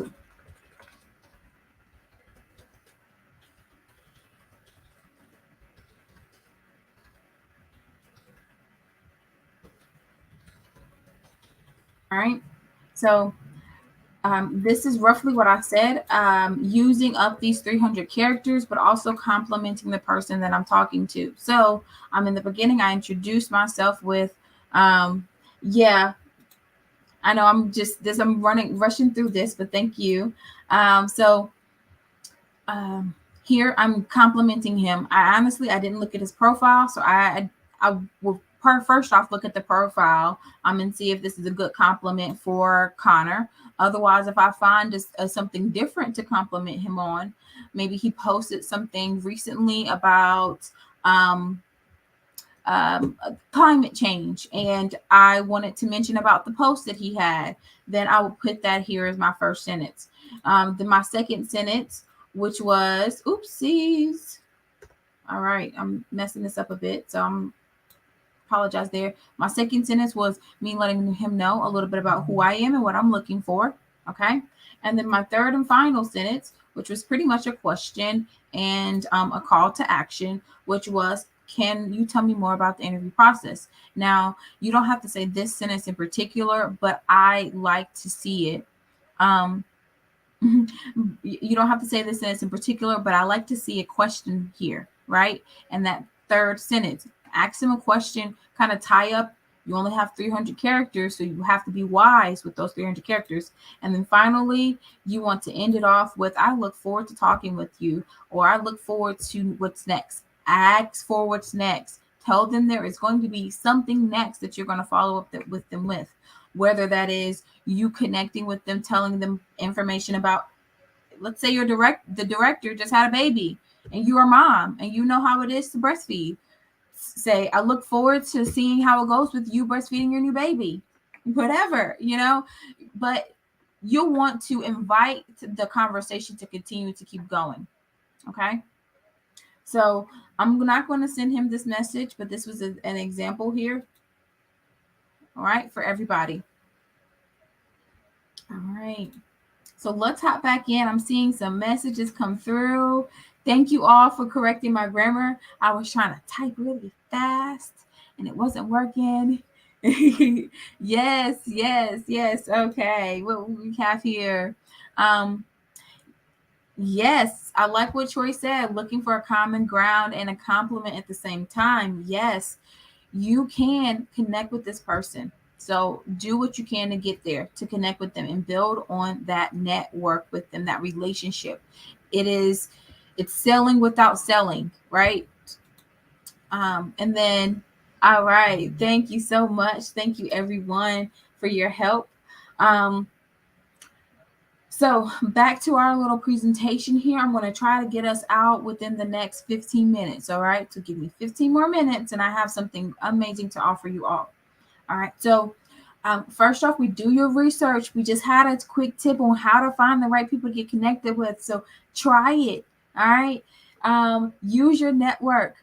all right. So this is roughly what I said, using up these 300 characters, but also complimenting the person that I'm talking to. So in the beginning, I introduced myself with, yeah, I know I'm rushing through this, but thank you. So here I'm complimenting him. I didn't look at his profile, so I will first off look at the profile and see if this is a good compliment for Connor. Otherwise, if I find something different to compliment him on, maybe he posted something recently about um, climate change, and I wanted to mention about the post that he had, then I will put that here as my first sentence. Then my second sentence, which was, oopsies. All right, I'm messing this up a bit, so I'm apologize there. My second sentence was me letting him know a little bit about who I am and what I'm looking for. Okay. And then my third and final sentence, which was pretty much a question and a call to action, which was, can you tell me more about the interview process? Now, you don't have to say this sentence in particular, but I like to see it. You don't have to say this sentence in particular, but I like to see a question here, right? And that third sentence, ask him a question, kind of tie up. You only have 300 characters, so you have to be wise with those 300 characters. And then finally, you want to end it off with, I look forward to talking with you, or I look forward to what's next. Ask for what's next. Tell them there is going to be something next that you're going to follow up with them with, whether that is you connecting with them, telling them information about, let's say the director just had a baby and you're a mom and you know how it is to breastfeed. Say, I look forward to seeing how it goes with you breastfeeding your new baby, whatever, but you'll want to invite the conversation to continue to keep going. Okay. So I'm not going to send him this message, but this was an example here. All right. For everybody. All right. So let's hop back in. I'm seeing some messages come through. Thank you all for correcting my grammar. I was trying to type really fast and it wasn't working. Yes, yes, yes. Okay. What we have here? Yes, I like what Troy said. Looking for a common ground and a compliment at the same time. Yes, you can connect with this person. So do what you can to get there, to connect with them and build on that network with them, that relationship. It's selling without selling, right? And then, all right, thank you so much. Thank you everyone for your help. So back to our little presentation here. I'm going to try to get us out within the next 15 minutes. All right. So give me 15 more minutes and I have something amazing to offer you all. All right. So first off, we do your research. We just had a quick tip on how to find the right people to get connected with. So try it. All right. Use your network.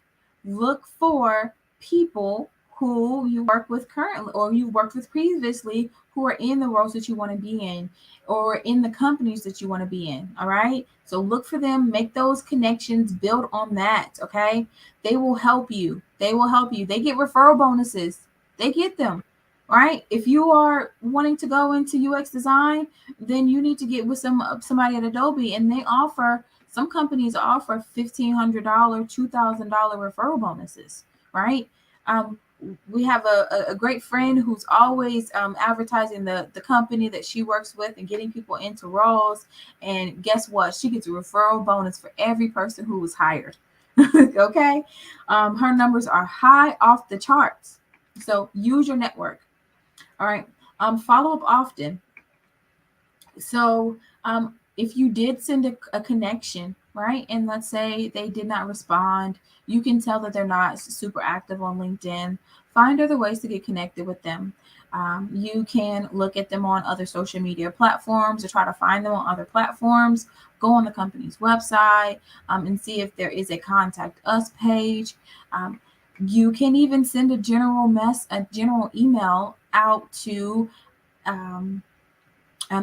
Look for people who you work with currently or you worked with previously who are in the roles that you want to be in or in the companies that you want to be in. All right. So look for them, make those connections, build on that. Okay. They will help you. They will help you. They get referral bonuses. They get them. Right. If you are wanting to go into UX design, then you need to get with somebody at Adobe, and they offer, some companies offer $1,500, $2,000 referral bonuses. Right. Um, we have a great friend who's always advertising the company that she works with and getting people into roles. And guess what? She gets a referral bonus for every person who was hired. Okay. Her numbers are high off the charts. So use your network. All right. Follow up often. So if you did send a connection, right, and let's say they did not respond, you can tell that they're not super active on LinkedIn. Find other ways to get connected with them. You can look at them on other social media platforms or try to find them on other platforms. Go on the company's website and see if there is a contact us page. You can even send a general email um,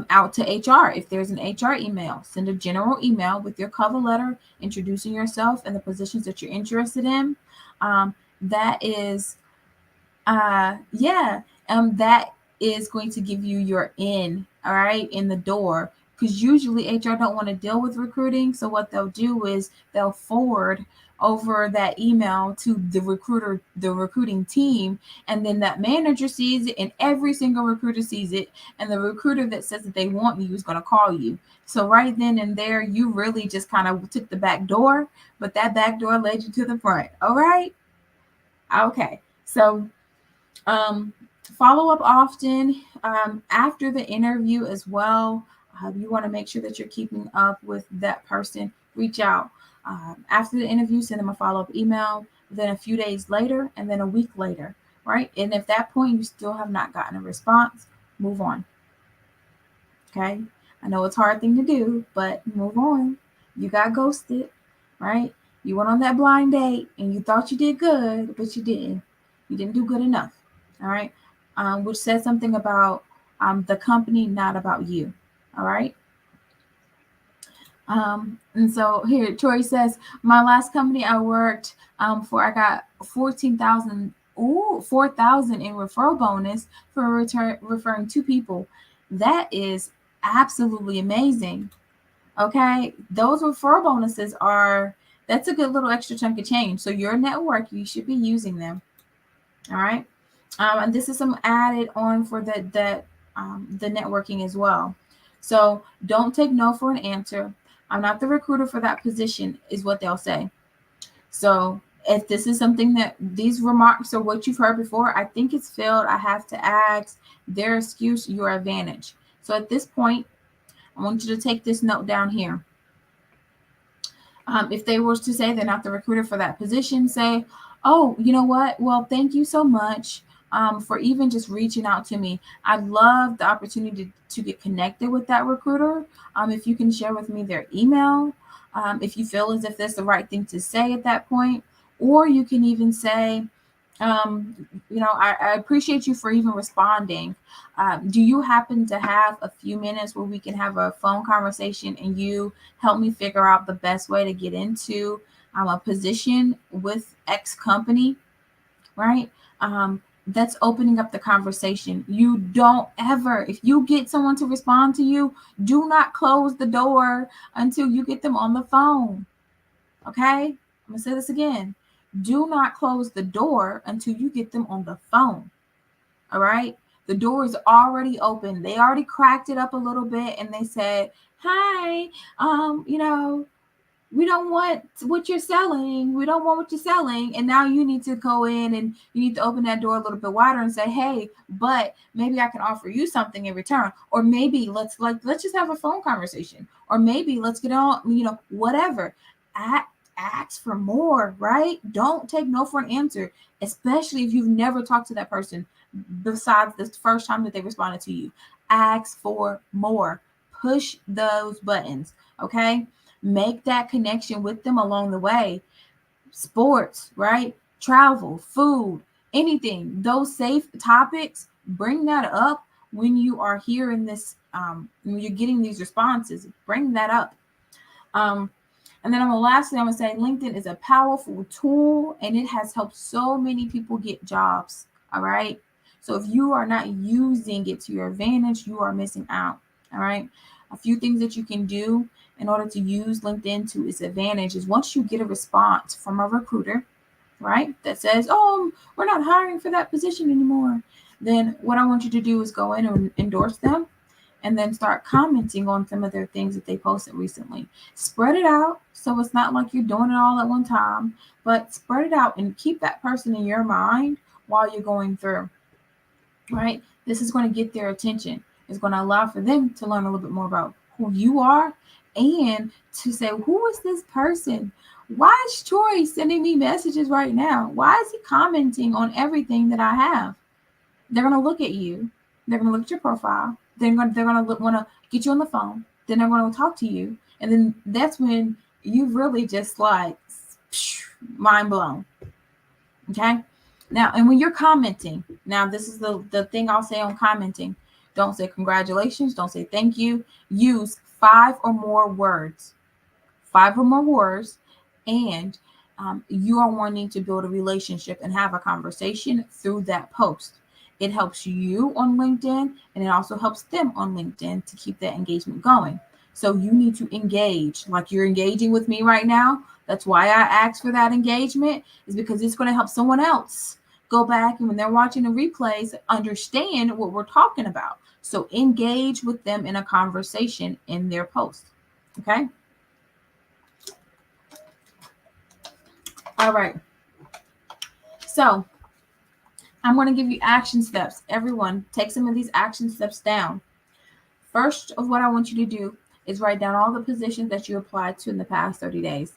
out to HR. If there's an HR email, send a general email with your cover letter introducing yourself and the positions that you're interested in. That is, that is going to give you your in, all right, in the door. Because usually HR don't want to deal with recruiting. So what they'll do is they'll forward over that email to the recruiting team, and then that manager sees it, and every single recruiter sees it, and the recruiter that says that they want you is going to call you. So right then and there, you really just kind of took the back door, but that back door led you to the front. All right. Okay. So follow up often after the interview as well. You want to make sure that you're keeping up with that person. Reach out after the interview, send them a follow-up email, then a few days later, and then a week later, right? And if at that point you still have not gotten a response, move on. Okay. I know it's a hard thing to do, but move on. You got ghosted, right? You went on that blind date and you thought you did good, but you didn't. You didn't do good enough. All right. Which says something about the company, not about you. All right. And so here, Tori says, my last company I worked for, I got 4,000 in referral bonus for referring 2 people. That is absolutely amazing. Okay. Those referral bonuses that's a good little extra chunk of change. So your network, you should be using them. All right. And this is some added on for the networking as well. So don't take no for an answer. I'm not the recruiter for that position, is what they'll say. So if this is something that these remarks are what you've heard before, I think it's filled. I have to ask their excuse, your advantage. So at this point, I want you to take this note down here. If they were to say they're not the recruiter for that position, say, oh, you know what? Well, thank you so much for even just reaching out to me. I'd love the opportunity to get connected with that recruiter. If you can share with me their email, if you feel as if that's the right thing to say at that point, or you can even say, I appreciate you for even responding. Do you happen to have a few minutes where we can have a phone conversation and you help me figure out the best way to get into a position with X company, right? That's opening up the conversation. You don't ever, if you get someone to respond to you, do not close the door until you get them on the phone. Okay? I'm going to say this again. Do not close the door until you get them on the phone. All right? The door is already open. They already cracked it up a little bit and they said, hi, we don't want what you're selling. We don't want what you're selling. And now you need to go in and you need to open that door a little bit wider and say, hey, but maybe I can offer you something in return. Or maybe let's just have a phone conversation. Or maybe let's get on, whatever. Ask for more, right? Don't take no for an answer, especially if you've never talked to that person besides the first time that they responded to you. Ask for more. Push those buttons, okay? Make that connection with them along the way. Sports, right? Travel, food, anything, those safe topics, bring that up when you are here in this, when you're getting these responses, bring that up. And then lastly, I'm gonna say LinkedIn is a powerful tool and it has helped so many people get jobs. All right. So if you are not using it to your advantage, you are missing out. All right. A few things that you can do in order to use LinkedIn to its advantage is once you get a response from a recruiter, right, that says, oh, we're not hiring for that position anymore, then what I want you to do is go in and endorse them and then start commenting on some of their things that they posted recently. Spread it out so it's not like you're doing it all at one time, but spread it out and keep that person in your mind while you're going through, right? This is going to get their attention. It's going to allow for them to learn a little bit more about who you are and to say, who is this person? Why is Troy sending me messages right now? Why is he commenting on everything that I have? They're going to look at you. They're going to look at your profile. They're going to want to get you on the phone. Then they're going to talk to you. And then that's when you really just like mind blown. Okay. Now, and when you're commenting, now this is the thing I'll say on commenting. Don't say congratulations. Don't say thank you. Use 5 or more words. 5 or more words. And you are wanting to build a relationship and have a conversation through that post. It helps you on LinkedIn and it also helps them on LinkedIn to keep that engagement going. So you need to engage like you're engaging with me right now. That's why I asked for that engagement, is because it's going to help someone else go back and when they're watching the replays, understand what we're talking about. So engage with them in a conversation in their post. Okay. All right. So I'm going to give you action steps. Everyone, take some of these action steps down. First of what I want you to do is write down all the positions that you applied to in the past 30 days.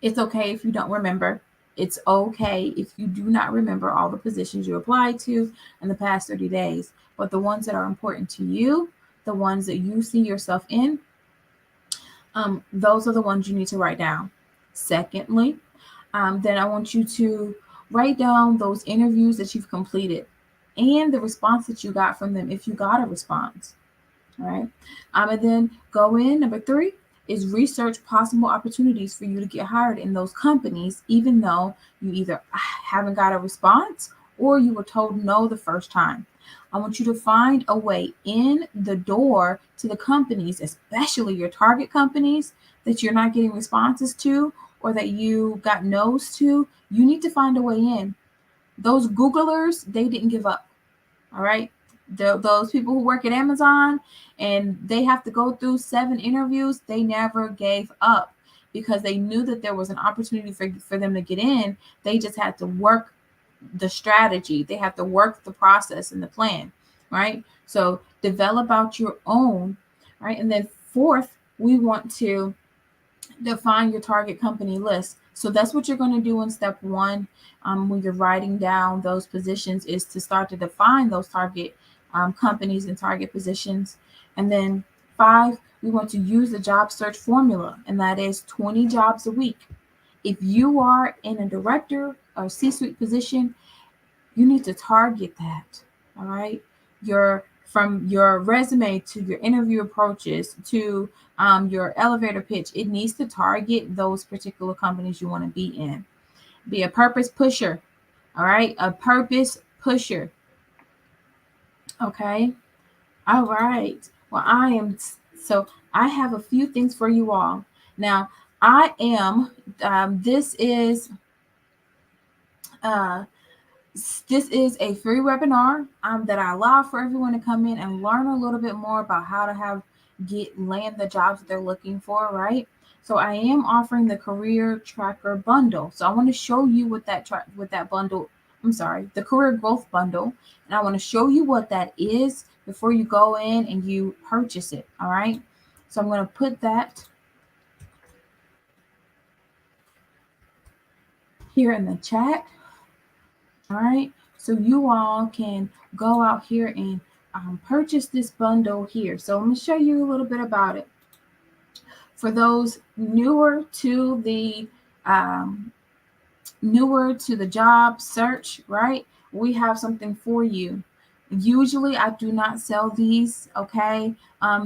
It's okay if you don't remember. It's okay if you do not remember all the positions you applied to in the past 30 days. But the ones that are important to you, the ones that you see yourself in, those are the ones you need to write down. Secondly, then I want you to write down those interviews that you've completed and the response that you got from them if you got a response. All right. And then go in. Number 3 is research possible opportunities for you to get hired in those companies, even though you either haven't got a response or you were told no the first time. I want you to find a way in the door to the companies, especially your target companies that you're not getting responses to or that you got no's to. You need to find a way in. Those Googlers, they didn't give up. All right. Those people who work at Amazon and they have to go through 7 interviews, they never gave up because they knew that there was an opportunity for them to get in. They just had to work the strategy. They have to work the process and the plan, right? So develop out your own, right? And then 4th, we want to define your target company list. So that's what you're going to do in step 1 when you're writing down those positions, is to start to define those target companies and target positions. And then 5, we want to use the job search formula, and that is 20 jobs a week. If you are in a director or C-suite position, you need to target that. All right. From your resume to your interview approaches to your elevator pitch, it needs to target those particular companies you want to be in. Be a purpose pusher. All right. A purpose pusher. Okay. All right. Well, I have a few things for you all. Now, I am, this is a free webinar that I allow for everyone to come in and learn a little bit more about how to land the jobs that they're looking for, right? So I am offering the Career Tracker bundle. So I want to show you what that bundle, the Career Growth Bundle, and I want to show you what that is before you go in and you purchase it, all right? So I'm going to put that here in the chat. All right, so you all can go out here and purchase this bundle here. So I'm going to show you a little bit about it. For those newer to the newer to the job search, right? We have something for you. Usually, I do not sell these, okay?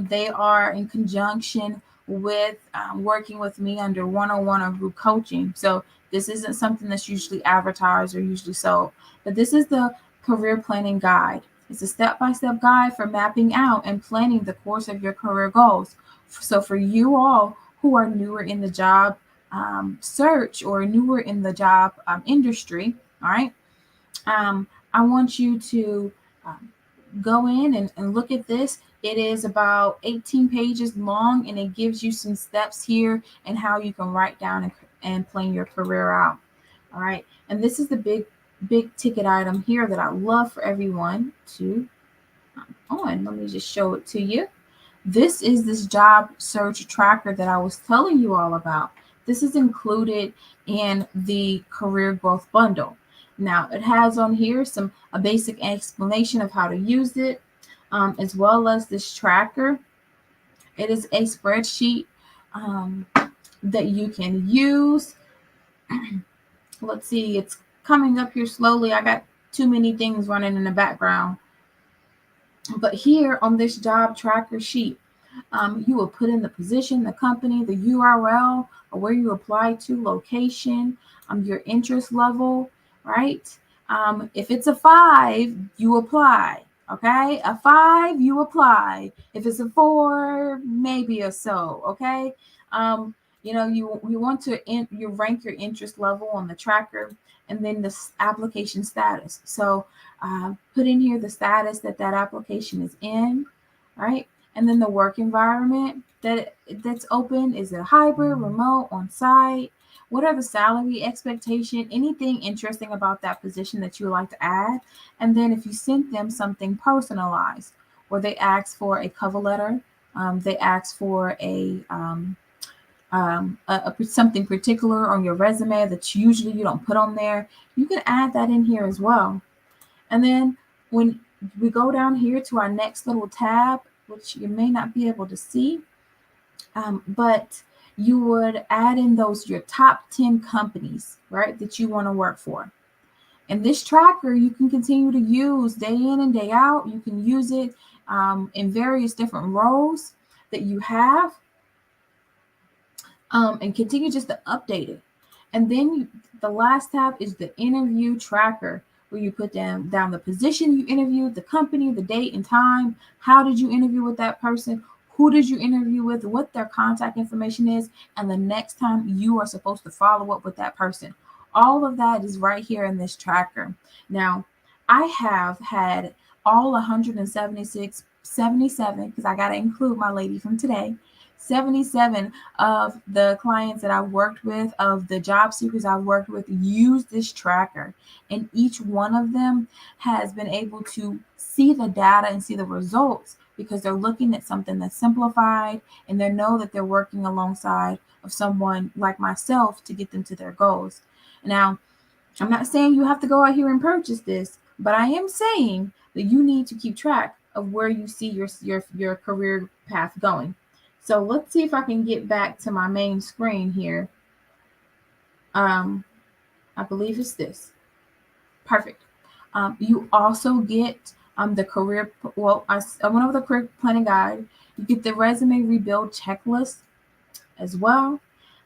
They are in conjunction with working with me under one-on-one or group coaching. So this isn't something that's usually advertised or usually sold, but this is the career planning guide. It's a step-by-step guide for mapping out and planning the course of your career goals. So for you all who are newer in the job search or newer in the job industry, all right, I want you to um, go in and look at this. It is about 18 pages long, and it gives you some steps here and how you can write down and plan your career out. All right. And this is the big ticket item here that I love for everyone to on. Let me just show it to you. This is this job search tracker that I was telling you all about. This is included in the career growth bundle. Now it has on here a basic explanation of how to use it, as well as this tracker. It is a spreadsheet um, that you can use. Let's see, it's coming up here slowly. I got too many things running in the background. But here on this job tracker sheet, you will put in the position, the company, the URL, or where you apply to, location, your interest level, right? If it's a 5, you apply. Okay, a 5, you apply. If it's a 4, maybe a so. Okay, you want to you rank your interest level on the tracker, and then the application status. So put in here the status that application is in, right? And then the work environment that's open. Is it hybrid, remote, on site? What are the salary expectation? Anything interesting about that position that you would like to add? And then if you sent them something personalized, or they ask for a cover letter, they ask for something particular on your resume that usually you don't put on there, you can add that in here as well. And then when we go down here to our next little tab, which you may not be able to see, but you would add in your top 10 companies, right, that you want to work for. And this tracker you can continue to use day in and day out. You can use it in various different roles that you have, and continue just to update it. And then the last tab is the interview tracker, where you put down the position you interviewed, the company, the date and time, how did you interview with that person, who did you interview with, what their contact information is, and the next time you are supposed to follow up with that person. All of that is right here in this tracker. Now, I have had all 177, because I got to include my lady from today, 77 of the clients that I've worked with, of the job seekers I've worked with, use this tracker. And each one of them has been able to see the data and see the results, because they're looking at something that's simplified, and they know that they're working alongside of someone like myself to get them to their goals. Now, I'm not saying you have to go out here and purchase this, but I am saying that you need to keep track of where you see your career path going. So let's see if I can get back to my main screen here. I believe it's this. Perfect. You also get the career, I went over the career planning guide. You get the resume rebuild checklist as well.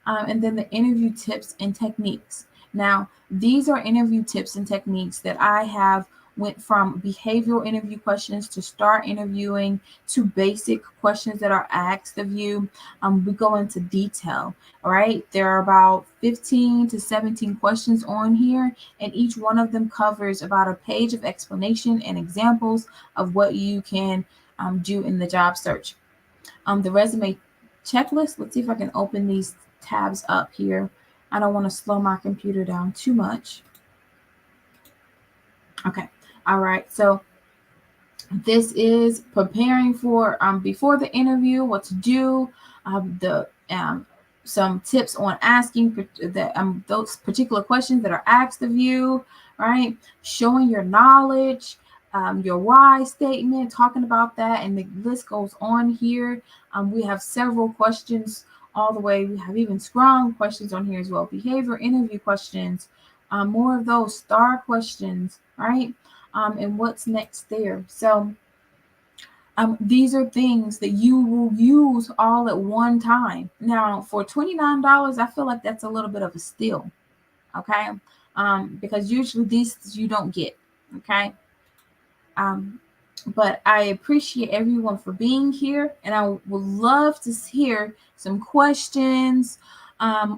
And then the interview tips and techniques. Now, these are interview tips and techniques that I have went from behavioral interview questions to start interviewing to basic questions that are asked of you. We go into detail, all right? There are about 15 to 17 questions on here, and each one of them covers about a page of explanation and examples of what you can do in the job search. The resume checklist, let's see if I can open these tabs up here. I don't want to slow my computer down too much. Okay. All right. So this is preparing for before the interview, what to do, some tips on asking those particular questions that are asked of you, right? Showing your knowledge, your why statement, talking about that, and the list goes on here. We have several questions all the way. We have even strong questions on here as well. Behavior interview questions. more of those star questions, right? And what's next there. So these are things that you will use all at one time. Now, for $29, I feel like that's a little bit of a steal, okay? Because usually these you don't get, okay? But I appreciate everyone for being here, and I would love to hear some questions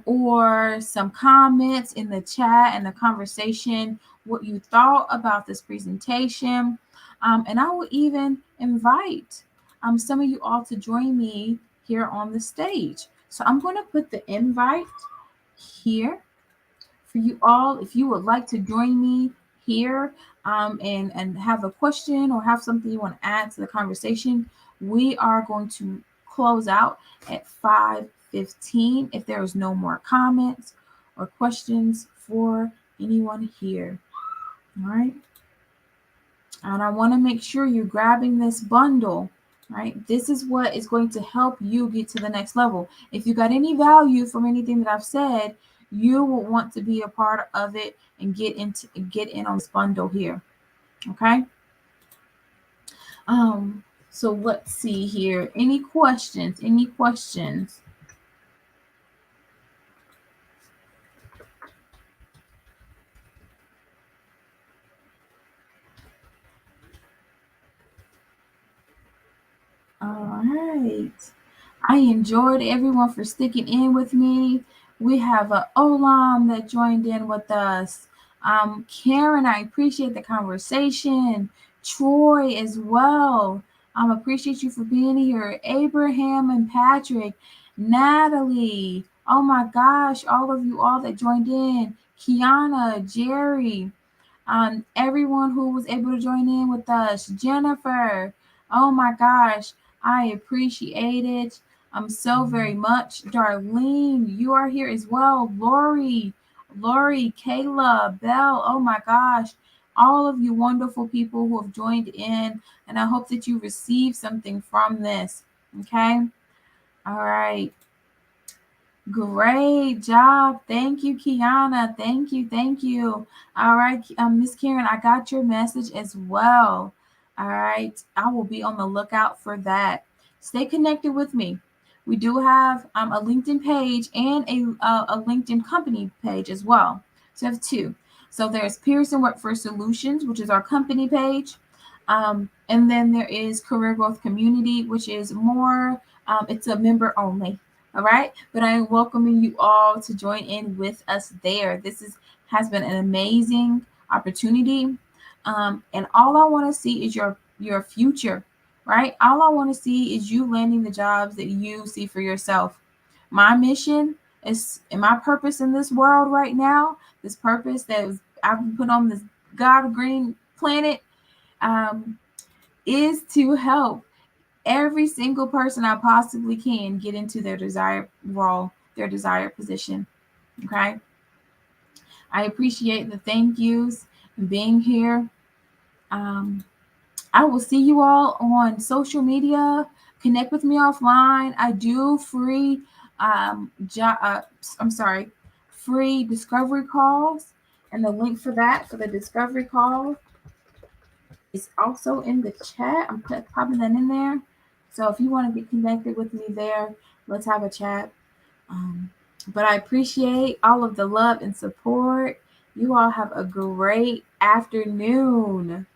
or some comments in the chat and the conversation, what you thought about this presentation. And I will even invite some of you all to join me here on the stage. So I'm going to put the invite here for you all. If you would like to join me here and have a question or have something you want to add to the conversation, we are going to close out at 5:15 if there is no more comments or questions for anyone here. All right. And I want to make sure you're grabbing this bundle, right? This is what is going to help you get to the next level. If you got any value from anything that I've said, you will want to be a part of it and get in on this bundle here. Okay. So let's see here. Any questions? Any questions? All right. I enjoyed everyone for sticking in with me. We have a Olam that joined in with us. Karen, I appreciate the conversation. Troy as well. Appreciate you for being here. Abraham and Patrick, Natalie. Oh my gosh, all of you all that joined in. Kiana, Jerry, everyone who was able to join in with us. Jennifer. Oh my gosh, I appreciate it. So very much. Darlene, you are here as well. Lori, Kayla, Belle. Oh my gosh. All of you wonderful people who have joined in, and I hope that you receive something from this. Okay. All right. Great job. Thank you, Kiana. Thank you. Thank you. All right, Miss Karen, I got your message as well. All right. I will be on the lookout for that. Stay connected with me. We do have a LinkedIn page and a LinkedIn company page as well. So I have two. So there's Pearson Workforce Solutions, which is our company page. And then there is Career Growth Community, which is more, it's a member only. All right. But I am welcoming you all to join in with us there. Has been an amazing opportunity. And all I want to see is your future, right? All I want to see is you landing the jobs that you see for yourself. My mission is, and my purpose in this world right now, this purpose that I've been put on this God green planet, is to help every single person I possibly can get into their desired role, their desired position. Okay. I appreciate the thank yous and being here. I will see you all on social media. Connect with me offline. I do free, free discovery calls, and the link for that for the discovery call is also in the chat. I'm popping that in there. So if you want to get connected with me there, let's have a chat. But I appreciate all of the love and support. You all have a great afternoon.